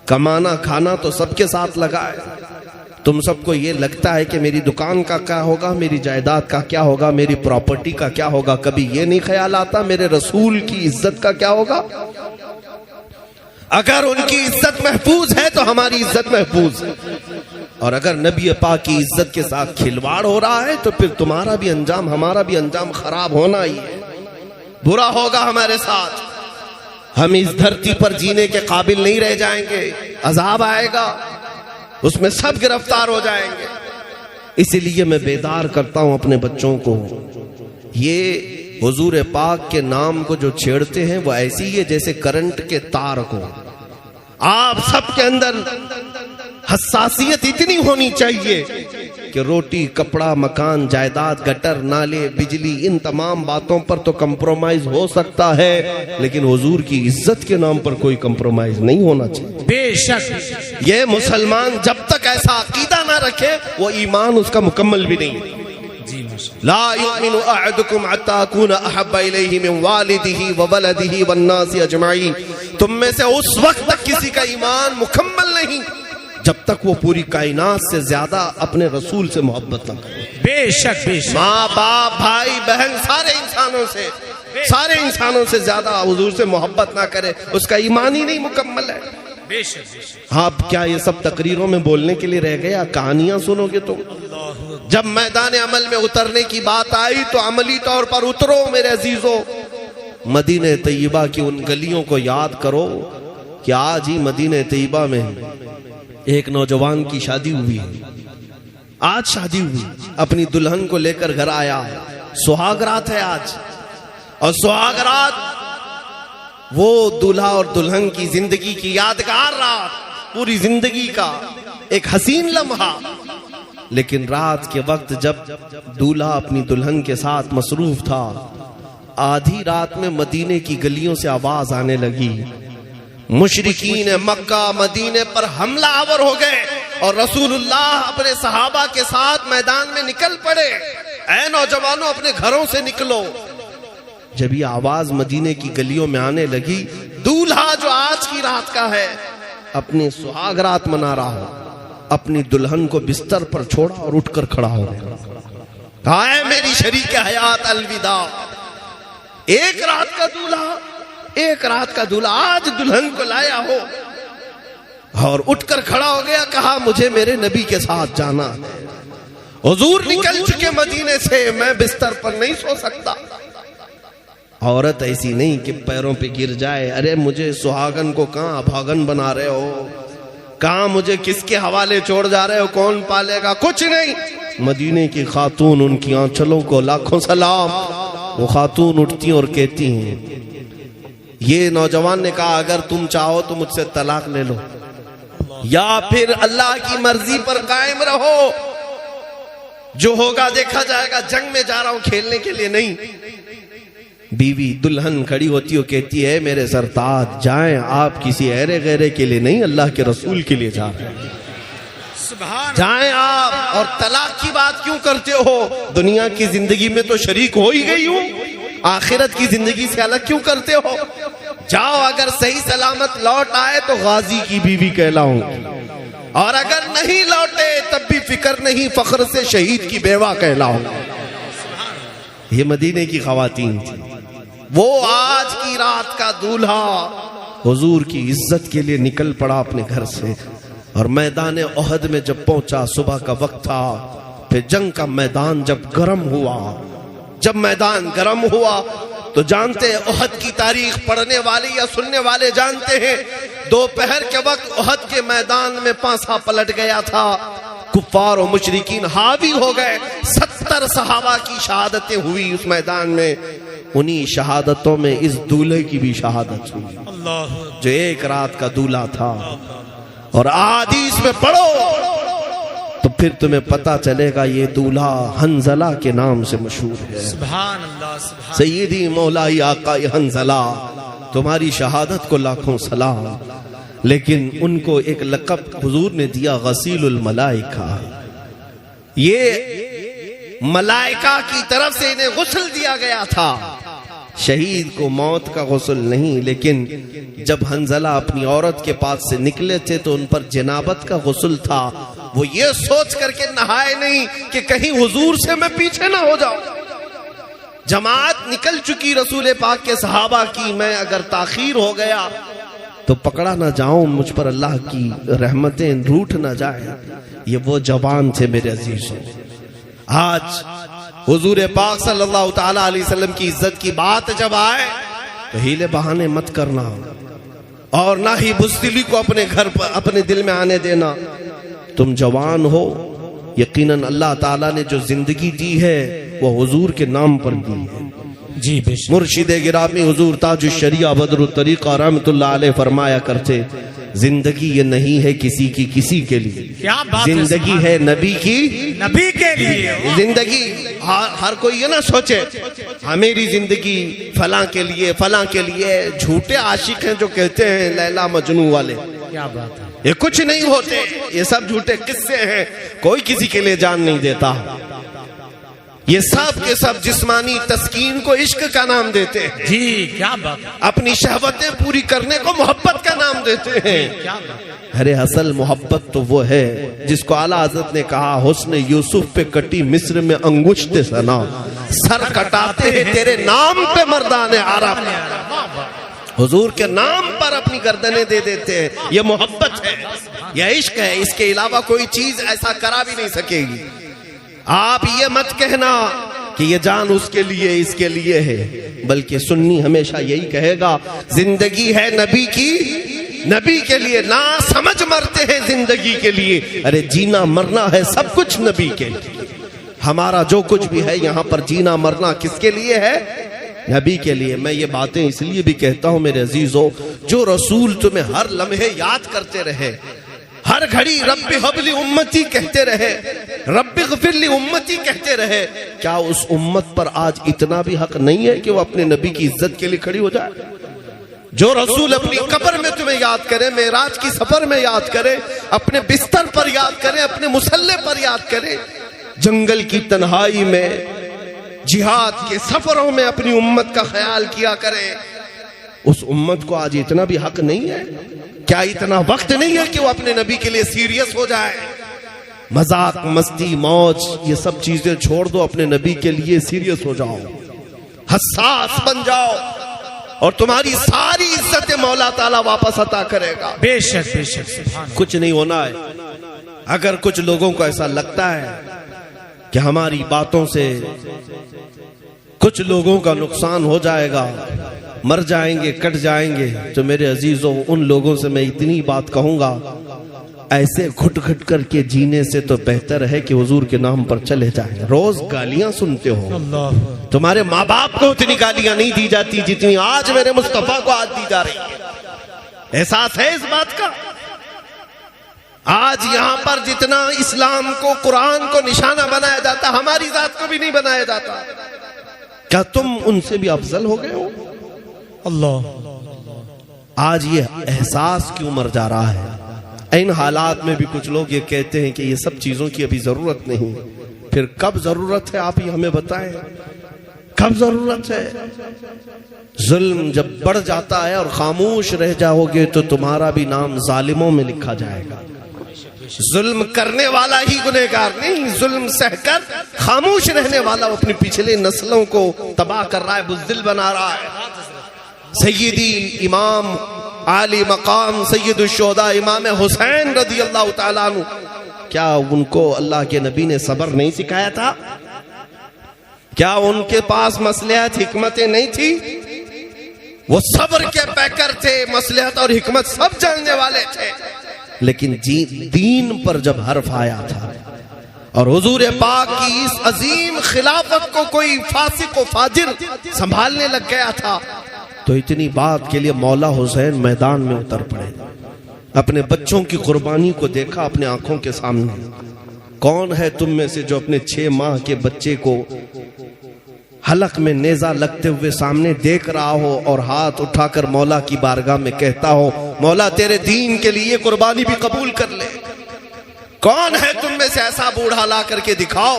کمانا کھانا تو سب کے ساتھ لگا ہے۔ تم سب کو یہ لگتا ہے کہ میری دکان کا کیا ہوگا، میری جائیداد کا کیا ہوگا، میری پراپرٹی کا کیا ہوگا، کبھی یہ نہیں خیال آتا میرے رسول کی عزت کا کیا ہوگا؟ اگر ان کی عزت محفوظ ہے تو ہماری عزت محفوظ ہے، اور اگر نبی پاک کی عزت کے ساتھ کھلواڑ ہو رہا ہے تو پھر تمہارا بھی انجام ہمارا بھی انجام خراب ہونا ہی ہے، برا ہوگا ہمارے ساتھ۔ ہم اس دھرتی پر جینے کے قابل نہیں رہ جائیں گے، عذاب آئے گا، اس میں سب گرفتار ہو جائیں گے۔ اسی لیے میں بیدار کرتا ہوں اپنے بچوں کو، یہ حضور پاک کے نام کو جو چھیڑتے ہیں وہ ایسی ہے جیسے کرنٹ کے تار کو۔ آپ سب کے اندر حساسیت اتنی ہونی چاہیے کہ روٹی، کپڑا، مکان، جائیداد، گٹر، نالے، بجلی، ان تمام باتوں پر تو کمپرومائز ہو سکتا ہے، لیکن حضور کی عزت کے نام پر کوئی کمپرومائز نہیں ہونا چاہیے۔ بے شک یہ مسلمان جب تک ایسا عقیدہ نہ رکھے وہ ایمان اس کا مکمل بھی نہیں۔ لا يؤمن احدكم حتى اكون احب اليه من والده وولده والناس اجمعين، تم میں سے اس وقت تک کسی کا ایمان مکمل نہیں جب تک وہ پوری کائنات سے زیادہ اپنے رسول سے محبت نہ کرے۔ بے شک بے شک، ماں باپ بھائی بہن سارے انسانوں سے زیادہ حضور سے محبت نہ کرے، اس کا ایمان ہی نہیں مکمل ہے۔ بے شک بے شک۔ آپ کیا یہ سب تقریروں میں بولنے کے لیے رہ گیا؟ کہانیاں سنو گے تو؟ جب میدان عمل میں اترنے کی بات آئی تو عملی طور پر اترو میرے عزیزو۔ مدینہ طیبہ کی ان گلیوں کو یاد کرو کہ آج ہی مدینہ طیبہ میں ایک نوجوان کی شادی ہوئی ہے، آج شادی ہوئی، اپنی دلہن کو لے کر گھر آیا، سہاگ رات ہے آج، اور سہاگ رات وہ دلہا اور دلہن کی زندگی کی یادگار رات، پوری زندگی کا ایک حسین لمحہ۔ لیکن رات کے وقت جب دولہا اپنی دلہن کے ساتھ مصروف تھا، آدھی رات میں مدینے کی گلیوں سے آواز آنے لگی، مشرکین مکہ مدینے پر حملہ آور ہو گئے، اور رسول اللہ اپنے صحابہ کے ساتھ میدان میں نکل پڑے، اے نوجوانوں اپنے گھروں سے نکلو۔ جب یہ آواز مدینے کی گلیوں میں آنے لگی، دولہا جو آج کی رات کا ہے اپنے سہاگ رات منا رہا ہو، اپنی دلہن کو بستر پر چھوڑا اور اٹھ کر کھڑا ہو گیا، کہا اے میری شریک حیات الوداع۔ ایک رات کا دولہا آج دلہن کو لایا ہو اور اٹھ کر کھڑا ہو گیا، کہا مجھے میرے نبی کے ساتھ جانا ہے۔ حضور نکل چکے مدینے سے، میں بستر پر نہیں سو سکتا۔ عورت ایسی نہیں کہ پیروں پہ گر جائے، ارے مجھے سہاگن کو کہاں ابھاگن بنا رہے ہو، کہاں مجھے کس کے حوالے چھوڑ جا رہے ہو، کون پالے گا، کچھ نہیں۔ مدینے کی خاتون، ان کی آنچلوں کو لاکھوں سلام۔ وہ خاتون اٹھتی اور کہتی ہیں، یہ نوجوان نے کہا اگر تم چاہو تو مجھ سے طلاق لے لو، یا پھر اللہ کی مرضی پر قائم رہو، جو ہوگا دیکھا جائے گا، جنگ میں جا رہا ہوں کھیلنے کے لیے نہیں۔ بیوی دلہن کھڑی ہوتی اور کہتی ہے میرے سرتاج جائیں، آپ کسی ایرے غیرے کے لیے نہیں، اللہ کے رسول کے لیے جا رہے ہیں، جائیں آپ۔ اور طلاق کی بات کیوں کرتے ہو، دنیا کی زندگی میں تو شریک ہو ہی گئی ہوں، آخرت کی زندگی سے الگ کیوں کرتے ہو، جاؤ، اگر صحیح سلامت لوٹ آئے تو غازی کی بیوی کہلاؤں گی، اور اگر نہیں لوٹے تب بھی فکر نہیں، فخر سے شہید کی بیوہ کہلاؤں گی۔ یہ مدینے کی خواتین تھی۔ وہ آج کی رات کا دولہا حضور کی عزت کے لیے نکل پڑا اپنے گھر سے، اور میدان احد میں جب پہنچا، صبح کا وقت تھا، پھر جنگ کا میدان جب گرم ہوا، جب میدان گرم ہوا تو جانتے ہیں احد کی تاریخ پڑھنے والے یا سننے والے جانتے ہیں، دوپہر کے وقت احد کے میدان میں پانسا پلٹ گیا تھا، کفار و مشرکین حاوی ہو گئے، 70 صحابہ کی شہادتیں ہوئی اس میدان میں۔ انہی شہادتوں میں اس دولہے کی بھی شہادت ہوئی جو ایک رات کا دولہا تھا۔ اور احادیث میں پڑھو تو پھر تمہیں پتا چلے گا یہ دولہا حنظلہ کے نام سے مشہور ہے۔ سبحان اللہ، سبحان سیدی مولائی آقائی حنظلہ، تمہاری شہادت کو لاکھوں سلام۔ لیکن ان کو ایک لقب حضور نے دیا غسیل الملائکہ، یہ ملائکہ کی طرف سے انہیں غسل دیا گیا تھا۔ شہید کو موت کا غسل نہیں، لیکن جب حنظلہ اپنی عورت کے پاس سے نکلے تھے تو ان پر جنابت کا غسل تھا۔ وہ یہ سوچ کر کے نہائے نہیں کہ کہیں حضور سے میں پیچھے نہ ہو جاؤں۔ جماعت نکل چکی رسول پاک کے صحابہ کی، میں اگر تاخیر ہو گیا تو پکڑا نہ جاؤں، مجھ پر اللہ کی رحمتیں روٹ نہ جائیں۔ یہ وہ جوان تھے میرے عزیزوں۔ آج حضور پاک صلی اللہ تعالی علیہ وسلم کی عزت کی بات جب آئے تو ہیلے بہانے مت کرنا، اور نہ ہی بزدلی کو اپنے گھر پر اپنے دل میں آنے دینا۔ تم جوان ہو، یقیناً اللہ تعالیٰ نے جو زندگی دی ہے وہ حضور کے نام پر دی ہے۔ جی بے شک۔ مرشد گرامی حضور تاج الشریعہ بدر الطریقہ رحمت اللہ علیہ فرمایا کرتے، زندگی یہ نہیں ہے کسی کی کسی کے لیے، کیا بات ہے، زندگی ہے نبی کی نبی کے لیے۔ زندگی۔ ہر کوئی یہ نہ سوچے میری زندگی فلاں کے لیے فلاں کے لیے۔ جھوٹے عاشق ہیں جو کہتے ہیں لیلا مجنوں والے، کیا بات ہے، یہ کچھ نہیں ہوتے، یہ سب جھوٹے قصے ہیں، کوئی کسی کے لیے جان نہیں دیتا۔ یہ سب کے سب جسمانی تسکین کو عشق کا نام دیتے ہیں، جی کیا بات ہے، اپنی شہوتیں پوری کرنے کو محبت کا نام دیتے ہیں۔ کیا بات ہے، ارے اصل محبت تو وہ ہے جس کو اعلیٰ حضرت نے کہا، حسن یوسف پہ کٹی مصر میں انگشت ثنا، سر کٹاتے ہیں تیرے نام پہ مردان عرب، حضور کے نام پر اپنی گردنیں دے دیتے ہیں۔ یہ محبت ہے، یہ عشق ہے، اس کے علاوہ کوئی چیز ایسا کرا بھی نہیں سکے گی۔ آپ یہ مت کہنا کہ یہ جان اس کے لیے ہے، بلکہ سنی ہمیشہ یہی کہے گا زندگی ہے نبی کی، نبی کے لیے، نہ سمجھ مرتے ہیں زندگی کے لیے، ارے جینا مرنا ہے سب کچھ نبی کے لیے۔ ہمارا جو کچھ بھی ہے یہاں پر جینا مرنا کس کے لیے ہے؟ نبی کے لیے۔ میں یہ باتیں اس لیے بھی کہتا ہوں میرے عزیزو، جو رسول تمہیں ہر لمحے یاد کرتے رہے، ہر گھڑی رب حب لی امتی کہتے رہے، رب اغفر لی امتی کہتے رہے، کیا اس امت پر آج اتنا بھی حق نہیں ہے کہ وہ اپنے نبی کی عزت کے لیے کھڑی ہو جائے؟ جو رسول اپنی قبر میں تمہیں یاد کرے، معراج کی سفر میں یاد کرے، اپنے بستر پر یاد کرے، اپنے مصلے پر یاد کرے، جنگل کی تنہائی میں، جہاد کے سفروں میں اپنی امت کا خیال کیا کرے، اس امت کو آج اتنا بھی حق نہیں ہے؟ کیا اتنا وقت نہیں ہے کہ وہ اپنے نبی کے لیے سیریس ہو جائے؟ مذاق مستی موج یہ سب چیزیں چھوڑ دو، اپنے نبی کے لیے سیریس ہو جاؤ، حساس بن جاؤ، اور تمہاری ساری عزت مولا تعالیٰ واپس عطا کرے گا۔ بے شک بے شک، سبحان کچھ نہیں ہونا ہے۔ اگر کچھ لوگوں کو ایسا لگتا ہے کہ ہماری باتوں سے کچھ لوگوں کا نقصان ہو جائے گا، مر جائیں گے، کٹ جائیں گے، تو میرے عزیزوں ان لوگوں سے میں اتنی بات کہوں گا، ایسے گھٹ گھٹ کر کے جینے سے تو بہتر ہے کہ حضور کے نام پر چلے جائیں۔ روز گالیاں سنتے ہو، تمہارے ماں باپ کو اتنی گالیاں نہیں دی جاتی جتنی آج میرے مصطفیٰ کو آج دی جا رہی ہے۔ احساس ہے اس بات کا؟ آج یہاں پر جتنا اسلام کو، قرآن کو نشانہ بنایا جاتا، ہماری ذات کو بھی نہیں بنایا جاتا۔ کیا تم ان سے بھی افضل ہو گئے ہو؟ اللہ، آج یہ احساس کیوں مر جا رہا ہے؟ ان حالات میں بھی کچھ لوگ یہ کہتے ہیں کہ یہ سب چیزوں کی ابھی ضرورت نہیں، پھر کب ضرورت ہے آپ ہی ہمیں بتائیں، کب ضرورت ہے؟ ظلم جب بڑھ جاتا ہے اور خاموش رہ جاؤ گے تو تمہارا بھی نام ظالموں میں لکھا جائے گا۔ ظلم کرنے والا ہی گنہگار نہیں، ظلم سہ کر خاموش رہنے والا اپنی پچھلے نسلوں کو تباہ کر رہا ہے، بزدل بنا رہا ہے۔ سیدی امام عالی مقام سید الشہداء امام حسین رضی اللہ تعالیٰ عنہ، کیا ان کو اللہ کے نبی نے صبر نہیں سکھایا تھا؟ کیا ان کے پاس مصلحت حکمتیں نہیں تھی؟ وہ صبر کے پیکر تھے، مصلحت اور حکمت سب جاننے والے تھے، لیکن دین پر جب حرف آیا تھا اور حضور پاک کی اس عظیم خلافت کو کوئی فاسق و فاجر سنبھالنے لگ گیا تھا، تو اتنی بات کے لیے مولا حسین میدان میں اتر پڑے، اپنے بچوں کی قربانی کو دیکھا اپنے آنکھوں کے سامنے۔ کون ہے تم میں سے جو اپنے 6 ماہ کے بچے کو حلق میں نیزہ لگتے ہوئے سامنے دیکھ رہا ہو اور ہاتھ اٹھا کر مولا کی بارگاہ میں کہتا ہو مولا تیرے دین کے لیے قربانی بھی قبول کر لے؟ کون ہے تم میں سے ایسا بوڑھا لا کر کے دکھاؤ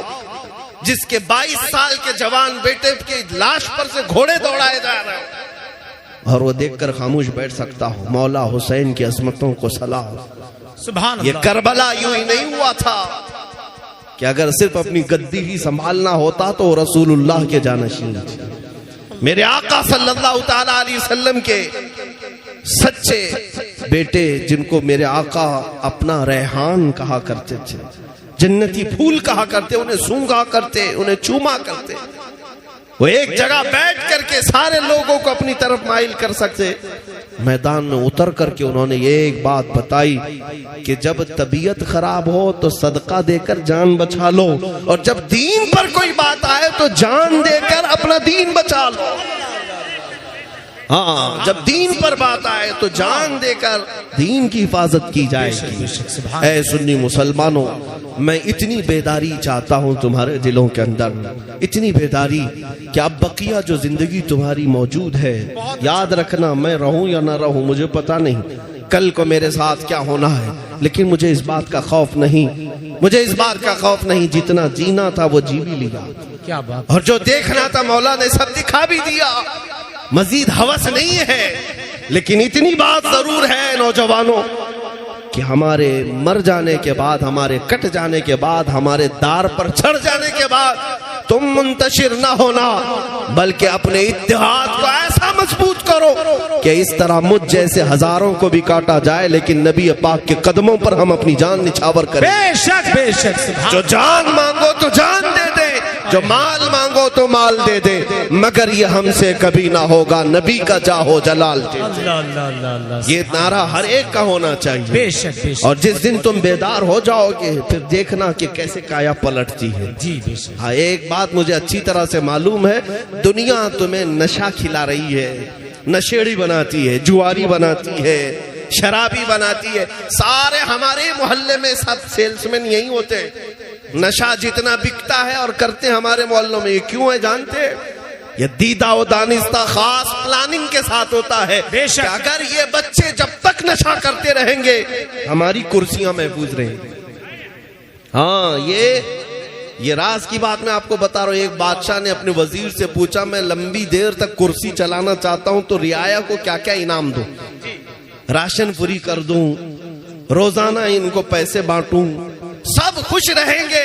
جس کے 22 سال کے جوان بیٹے کی لاش پر سے گھوڑے دوڑائے جا رہے ہیں اور وہ دیکھ کر خاموش بیٹھ سکتا ہو؟ مولا حسین کی عظمتوں کو سلام۔ سبحان اللہ۔ یہ کربلا یوں ہی نہیں ہوا تھا کہ اگر صرف اپنی گدی ہی سنبھالنا ہوتا تو رسول اللہ کے جانشین تھے، میرے آقا صلی اللہ تعالی علیہ وسلم کے سچے بیٹے جن کو میرے آقا اپنا ریحان کہا کرتے تھے، جنتی پھول کہا کرتے، انہیں سونگا کرتے، انہیں چوما کرتے، وہ ایک جگہ بیٹھ کر کے سارے لوگوں کو اپنی طرف مائل کر سکتے، میدان میں اتر کر کے انہوں نے یہ ایک بات بتائی کہ جب طبیعت خراب ہو تو صدقہ دے کر جان بچا لو، اور جب دین پر کوئی بات آئے تو جان دے کر اپنا دین بچا لو۔ ہاں، جب دین پر بات آئے تو جان دے کر دین کی حفاظت کی جائے گی۔ اے سنی مسلمانوں، میں اتنی بیداری چاہتا ہوں تمہارے دلوں کے اندر، اتنی بیداری کہ اب بقیہ جو زندگی تمہاری موجود ہے، یاد رکھنا میں رہوں یا نہ رہوں مجھے پتا نہیں، کل کو میرے ساتھ کیا ہونا ہے، لیکن مجھے اس بات کا خوف نہیں، مجھے اس بات کا خوف نہیں، جتنا جینا تھا وہ جی بھی لیا، کیا بات، اور جو دیکھنا تھا مولا نے سب دکھا بھی دیا، مزید ہوس نہیں ہے، لیکن اتنی بات ضرور ہے نوجوانوں کہ ہمارے مر جانے کے بعد، ہمارے کٹ جانے کے بعد، ہمارے دار پر چڑھ جانے کے بعد تم منتشر نہ ہونا، بلکہ اپنے اتحاد کو ایسا مضبوط کرو کہ اس طرح مجھ جیسے ہزاروں کو بھی کاٹا جائے لیکن نبی پاک کے قدموں پر ہم اپنی جان نچھاور کریں۔ بے شک بے شک، جو جان مانگو تو جان دے دے، جو مال مانگو تو مال دے دے، مگر یہ ہم سے کبھی نہ ہوگا نبی کا جاہو جلال دے دے۔ یہ نعرہ ہر ایک کا ہونا چاہیے، بے شک بے شک، اور جس دن تم بیدار ہو جاؤ گے پھر دیکھنا کہ کیسے کایا پلٹتی ہے۔ جی بے شک۔ ہاں، ایک بات مجھے اچھی طرح سے معلوم ہے، دنیا تمہیں نشہ کھلا رہی ہے، نشیڑی بناتی ہے، جواری بناتی ہے، شرابی بناتی ہے، سارے ہمارے محلے میں سب سیلز مین یہی ہوتے، نشہ جتنا بکتا ہے اور کرتے ہمارے محلوں میں، یہ کیوں ہے جانتے؟ یہ دیدہ و دانستہ خاص پلاننگ کے ساتھ ہوتا ہے کہ اگر یہ بچے جب تک نشہ کرتے رہیں گے ہماری کرسیاں محفوظ رہیں گی۔ ہاں، یہ راز کی بات میں آپ کو بتا رہا ہوں۔ ایک بادشاہ نے اپنے وزیر سے پوچھا میں لمبی دیر تک کرسی چلانا چاہتا ہوں تو رعایا کو کیا کیا انعام دوں، راشن فری کر دوں، روزانہ ان کو پیسے بانٹوں، سب خوش رہیں گے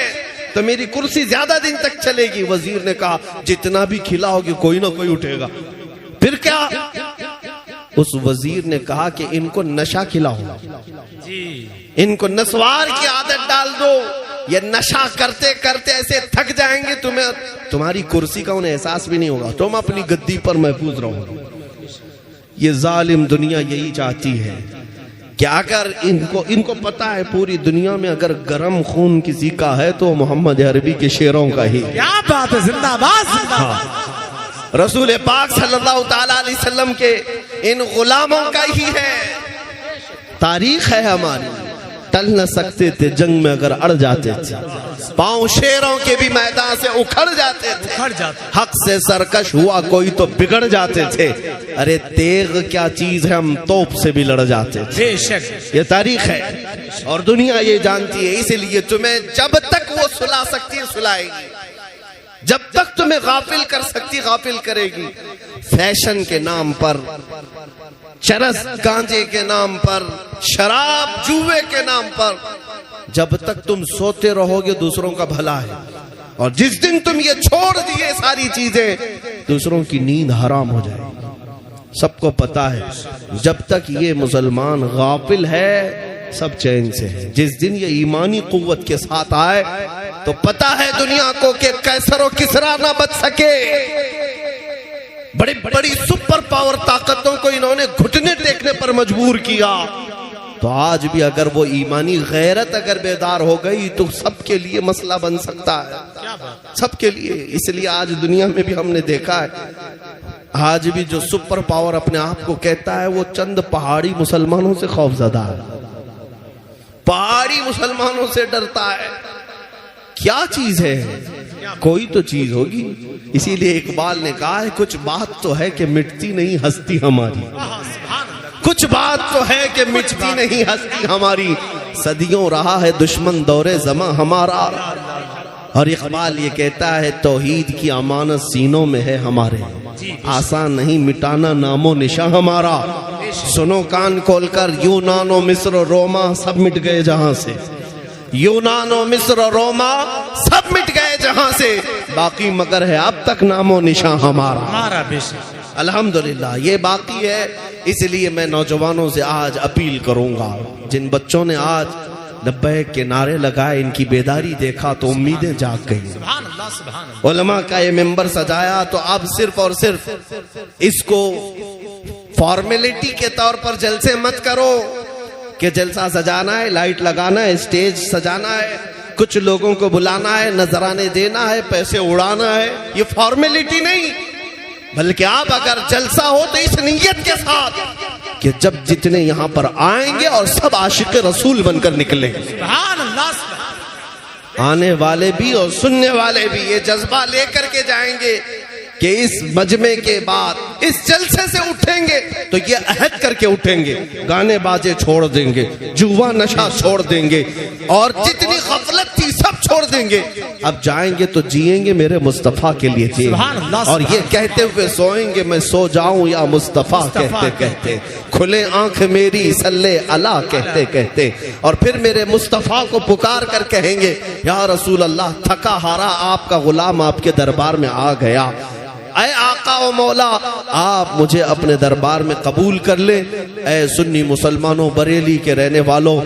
تو میری کرسی زیادہ دن تک چلے گی۔ وزیر نے کہا جتنا بھی کھلاؤ گے کوئی نہ کوئی اٹھے گا۔ پھر کیا؟ اس وزیر نے کہا کہ ان کو نشہ کھلاؤ، ان کو نسوار کی عادت ڈال دو، یہ نشہ کرتے کرتے ایسے تھک جائیں گے تمہاری کرسی کا انہیں احساس بھی نہیں ہوگا، تم اپنی گدی پر محفوظ رہو گے۔ یہ ظالم دنیا یہی چاہتی ہے کہ اگر ان کو پتا ہے پوری دنیا میں اگر گرم خون کسی کا ہے تو محمد عربی کے شعروں کا ہی۔ کیا بات ہے، زندہ باد زندہ باد۔ رسول پاک صلی اللہ تعالیٰ علیہ وسلم کے ان غلاموں کا ہی ہے۔ تاریخ ہے ہماری، ٹل نہ سکتے تھے جنگ میں اگر اڑ جاتے تھے، پاؤں شیروں کے بھی میدان سے اکھڑ جاتے تھے، حق سے سرکش ہوا کوئی تو بگڑ جاتے تھے، ارے تیغ کیا چیز ہے ہم توپ سے بھی لڑ جاتے تھے۔ بے شک یہ تاریخ ہے اور دنیا یہ جانتی ہے، اس لیے تمہیں جب تک وہ سلا سکتی ہے سلائے گی، جب تک تمہیں غافل کر سکتی غافل کرے گی۔ فیشن کے نام پر، چرس گانجے کے نام پر، شراب جوے کے نام پر، جب تک تم سوتے رہو گے دوسروں کا بھلا ہے، اور جس دن تم یہ چھوڑ دیے ساری چیزیں دوسروں کی نیند حرام ہو جائے گی۔ سب کو پتا ہے جب تک یہ مسلمان غافل ہے سب چین سے ہے، جس دن یہ ایمانی قوت کے ساتھ آئے تو پتا ہے دنیا کو کہ قیصر و کسریٰ نہ بچ سکے۔ بڑی بڑی سپر پاور طاقتوں کو انہوں نے گھٹنے ٹیکنے پر مجبور کیا، تو آج بھی اگر وہ ایمانی غیرت اگر بیدار ہو گئی تو سب کے لیے مسئلہ بن سکتا ہے، سب کے لیے۔ اس لیے آج دنیا میں بھی ہم نے دیکھا ہے، آج بھی جو سپر پاور اپنے آپ کو کہتا ہے وہ چند پہاڑی مسلمانوں سے خوف زدہ ہے، پہاڑی مسلمانوں سے ڈرتا ہے۔ کیا چیز ہے؟ کوئی تو چیز ہوگی۔ اسی لیے اقبال نے کہا ہے کچھ بات تو ہے کہ مٹتی نہیں ہستی ہماری، کچھ بات تو ہے کہ مٹتی نہیں ہستی ہماری، صدیوں رہا ہے دشمن دور زماں ہمارا، اور اقبال یہ کہتا ہے توحید کی امانت سینوں میں ہے ہمارے، آسان نہیں مٹانا نام و نشاں ہمارا۔ سنو کان کھول کر یونان و مصر و روما سب مٹ گئے جہاں سے، یونان و مصر و روما سب مٹ گئے جہاں سے، باقی مگر ہے اب تک نام و نشاں ہمارا۔ الحمدللہ یہ باقی ہے۔ اس لیے میں نوجوانوں سے آج اپیل کروں گا، جن بچوں نے آج لبیک کے نعرے لگائے ان کی بیداری دیکھا تو امیدیں جاگ گئی۔ علماء کا یہ ممبر سجایا تو اب صرف اور صرف اس کو فارمیلٹی کے طور پر جلسے مت کرو کہ جلسہ سجانا ہے، لائٹ لگانا ہے، اسٹیج سجانا ہے، کچھ لوگوں کو بلانا ہے، نذرانے دینا ہے، پیسے اڑانا ہے، یہ فارمیلٹی نہیں، بلکہ آپ اگر جلسہ ہو تو اس نیت کے ساتھ کہ جب جتنے یہاں پر آئیں گے اور سب عاشق رسول بن کر نکلیں گے، سبحان اللہ، آنے والے بھی اور سننے والے بھی یہ جذبہ لے کر کے جائیں گے کہ اس مجمع کے بعد اس جلسے سے اٹھیں گے تو یہ عہد کر کے اٹھیں گے، گانے باجے چھوڑ دیں گے، جوا نشہ چھوڑ دیں گے، اور جتنی غفلت تھی سب چھوڑ دیں گے، اب جائیں گے تو جئیں گے میرے مصطفیٰ کے لیے جئیں گے، اور یہ کہتے ہوئے سوئیں گے میں سو جاؤں یا مصطفیٰ کہتے کہتے، کھلے آنکھ میری صلی اللہ کہتے کہتے، اور پھر میرے مصطفیٰ کو پکار کر کہیں گے یا رسول اللہ تھکا ہارا آپ کا غلام آپ کے دربار میں آ گیا، اے آقا و مولا آپ مجھے اپنے دربار میں قبول کر لیں۔ اے سنی مسلمانوں، بریلی کے رہنے والوں،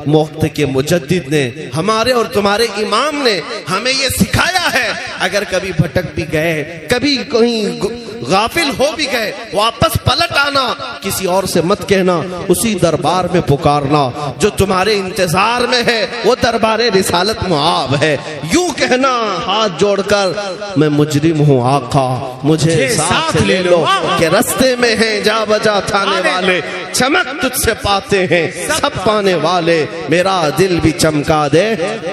وقت کے مجدد نے، ہمارے اور تمہارے امام نے ہمیں یہ سکھایا ہے، اگر کبھی بھٹک بھی گئے، کبھی کہیں غافل ہو بھی گئے، واپس پلٹ آنا، کسی اور سے مت کہنا، اسی دربار میں پکارنا جو تمہارے انتظار میں ہے، وہ دربار رسالت معاب ہے، یوں کہنا ہاتھ جوڑ کر میں مجرم ہوں آقا مجھے ساتھ لے لو، کہ رستے میں ہیں جا بجا تھانے والے، چمک تجھ سے پاتے ہیں سب پانے والے، میرا دل بھی چمکا دے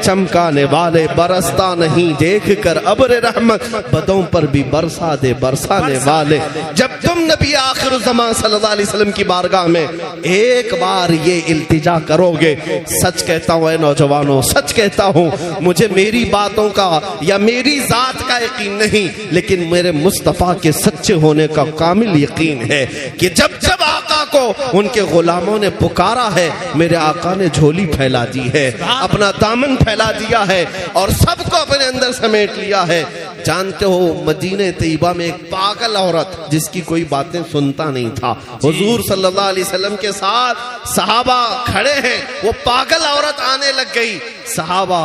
چمکانے والے، برستا نہیں دیکھ کر ابر رحمت، بدوں پر بھی برسا دے برسانے والے۔ جب تم نبی آخر الزمان صلی اللہ علیہ وسلم کی بارگاہ میں ایک بار یہ التجا کرو گے، سچ کہتا ہوں اے نوجوانوں، سچ کہتا ہوں، مجھے میری باتوں کا یا میری ذات کا یقین نہیں، لیکن میرے مصطفیٰ کے سچے ہونے کا کامل یقین ہے کہ جب جب آقا کو ان کے غلاموں نے پکارا ہے، میرے آقا نے جھولی پھیلا دی ہے، اپنا دامن پھیلا دیا ہے، اور سب کو اپنے اندر سمیٹ لیا ہے۔ جانتے ہو مدینہ طیبہ میں ایک پاگل عورت جس کی کوئی باتیں سنتا نہیں تھا، حضور صلی اللہ علیہ وسلم کے ساتھ صحابہ کھڑے ہیں، وہ پاگل عورت آنے لگ گئی، صحابہ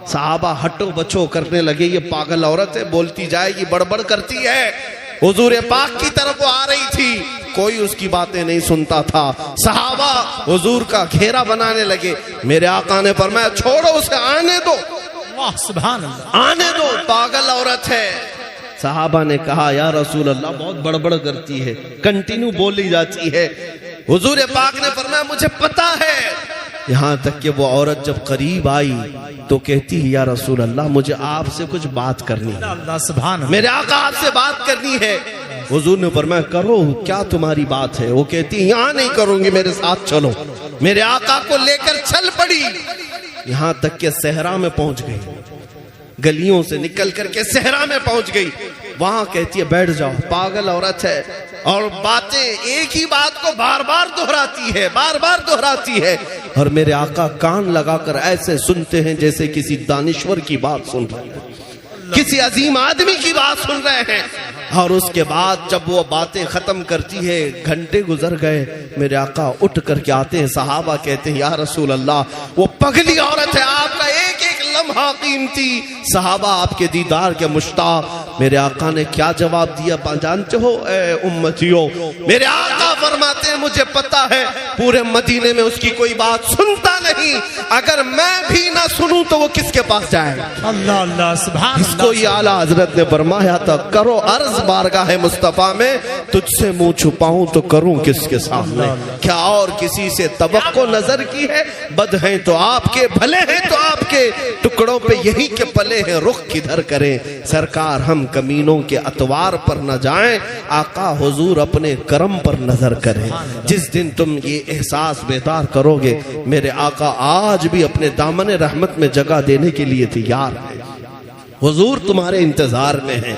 صحابہ ہٹو بچو کرنے لگے، یہ پاگل عورت ہے، بولتی جائے گی، بڑبڑ کرتی ہے۔ حضور پاک کی طرف وہ آ رہی تھی، کوئی اس کی باتیں نہیں سنتا تھا۔ صحابہ حضور کا گھیرا بنانے لگے، میرے آقا نے فرمایا چھوڑو اسے، آنے دو، اللہ سبحان اللہ، آنے دو، پاگل عورت ہے۔ صحابہ نے کہا یا رسول اللہ بہت بڑبڑ کرتی ہے، کنٹینیو بولی جاتی ہے۔ حضور پاک نے فرمایا مجھے پتا ہے۔ یہاں تک کہ وہ عورت جب قریب آئی تو کہتی ہے یا رسول اللہ مجھے آپ سے کچھ بات کرنی ہے، اللہ سبحان اللہ، میرے آقا آپ سے بات کرنی ہے۔ حضور نے فرمایا کرو، کیا تمہاری بات ہے؟ وہ کہتی ہے یہاں نہیں کروں گی، میرے ساتھ چلو۔ میرے آقا کو لے کر چل پڑی، یہاں تک کہ صحرا میں پہنچ گئی، گلیوں سے نکل کر کے صحرا میں پہنچ گئی۔ وہاں کہتی ہے بیٹھ جاؤ، پاگل عورت ہے اور باتیں ایک ہی بات کو بار بار دہراتی ہے، بار بار دہراتی ہے، اور میرے آقا کان لگا کر ایسے سنتے ہیں جیسے کسی دانشور کی بات سن رہے ہیں، کسی عظیم آدمی کی بات سن رہے ہیں۔ اور اس کے بعد جب وہ باتیں ختم کرتی ہے، گھنٹے گزر گئے، میرے آقا اٹھ کر کے آتے ہیں، صحابہ کہتے ہیں یا رسول اللہ وہ پگلی عورت ہے، آپ کا ایک ایک لمحہ قیمتی، صحابہ آپ کے دیدار کے مشتاق۔ میرے آقا نے کیا جواب دیا جانتے ہو اے امتیوں؟ میرے آقا فرماتے ہیں مجھے پتا ہے پورے مدینے میں اس کی کوئی بات سنتا نہیں، اگر میں بھی نہ سنوں تو وہ کس کے پاس جائے گا؟ اللہ اللہ سبحان اس کو یہ اعلیٰ حضرت نے فرمایا تھا کرو عرض بارگاہ مصطفیٰ میں، تجھ سے منہ چھپاؤں تو کروں کس کے سامنے؟ کیا اور کسی سے توقع نظر کی ہے؟ بد ہیں تو آپ کے، بھلے ہیں تو آپ کے، ٹکڑوں پہ یہی کے پلے ہیں، رخ کدھر کریں؟ سرکار ہم کمینوں کے اتوار پر نہ جائیں، آقا حضور اپنے کرم پر نظر کریں۔ جس دن تم یہ احساس بیدار کرو گے، میرے آقا آج بھی اپنے دامن رحمت میں جگہ دینے کے لیے تیار ہے، حضور تمہارے انتظار میں ہیں۔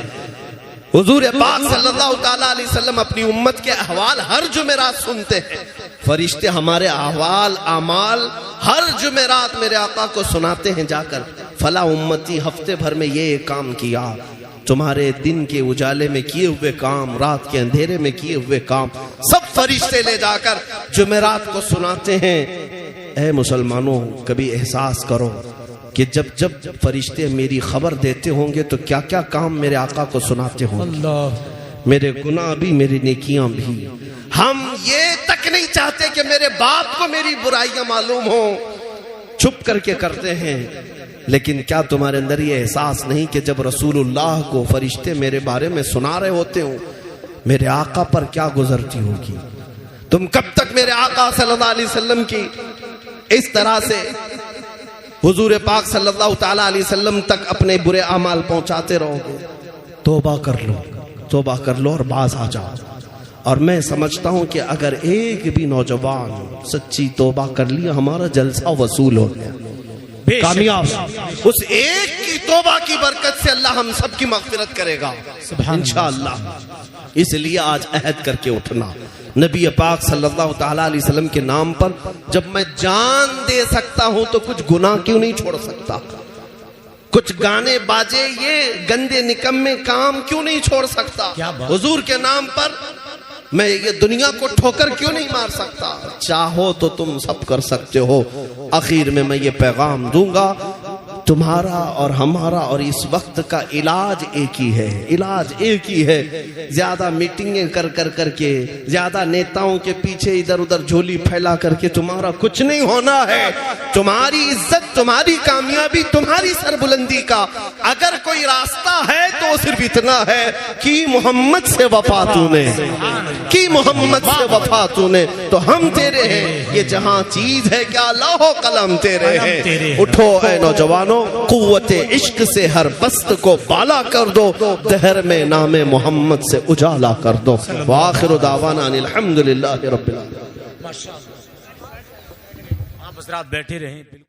حضور پاک صلی اللہ تعالیٰ علیہ وسلم اپنی امت کے احوال ہر جمعرات سنتے ہیں، فرشتے ہمارے احوال اعمال ہر جمعرات میرے آقا کو سناتے ہیں جا کر، فلاں امتی ہفتے بھر میں یہ کام کیا، تمہارے دن کے اجالے میں کیے ہوئے کام، رات کے اندھیرے میں کیے ہوئے کام، سب فرشتے لے جا کر جمعرات کو سناتے ہیں۔ اے مسلمانوں کبھی احساس کرو کہ جب جب فرشتے میری خبر دیتے ہوں گے تو کیا کیا کام میرے آقا کو سناتے ہوں گے، اللہ، میرے گناہ بھی میری نیکیاں بھی۔ ہم یہ تک نہیں چاہتے کہ میرے باپ کو میری برائیاں معلوم ہوں، چھپ کر کے کرتے ہیں، لیکن کیا تمہارے اندر یہ احساس نہیں کہ جب رسول اللہ کو فرشتے میرے بارے میں سنا رہے ہوتے ہوں، میرے آقا پر کیا گزرتی ہوگی؟ تم کب تک میرے آقا صلی اللہ علیہ وسلم کی اس طرح سے حضور پاک صلی اللہ تعالیٰ علیہ وسلم تک اپنے برے اعمال پہنچاتے رہو گے؟ توبہ کر لو، توبہ کر لو اور باز آ جاؤ۔ اور میں سمجھتا ہوں کہ اگر ایک بھی نوجوان سچی توبہ کر لیا، ہمارا جلسہ وصول ہو گیا، کامیاب۔ اس ایک کی توبہ کی برکت سے اللہ ہم سب کی مغفرت کرے گا انشاءاللہ۔ اس لیے آج عہد کر کے اٹھنا، نبی پاک صلی اللہ تعالیٰ علیہ وسلم کے نام پر جب میں جان دے سکتا ہوں تو کچھ گناہ کیوں نہیں چھوڑ سکتا؟ کچھ گانے باجے یہ گندے نکمے کام کیوں نہیں چھوڑ سکتا؟ حضور کے نام پر میں یہ دنیا کو ٹھوکر کیوں نہیں مار سکتا؟ چاہو تو تم سب کر سکتے ہو۔ آخر میں یہ پیغام دوں گا، تمہارا اور ہمارا اور اس وقت کا علاج ایک ہی ہے، علاج ایک ہی ہے۔ زیادہ میٹنگیں کر کر کر کے، زیادہ نیتاؤں کے پیچھے ادھر ادھر جھولی پھیلا کر کے تمہارا کچھ نہیں ہونا ہے۔ تمہاری عزت، تمہاری کامیابی، تمہاری سربلندی کا اگر کوئی راستہ ہے تو صرف اتنا ہے کہ محمد سے وفا تو نے، کہ محمد سے وفا تو نے، تو ہم تیرے ہیں۔ یہ جہاں چیز ہے کیا لوح و قلم تیرے ہیں۔ اٹھو اے نوجوانوں، قوت عشق سے ہر بست کو بالا کر دو، دہر میں نام محمد سے اجالا کر دو۔ وآخر دعوانا الحمدللہ رب العالمین۔ آپ حضرات بیٹھے رہیں۔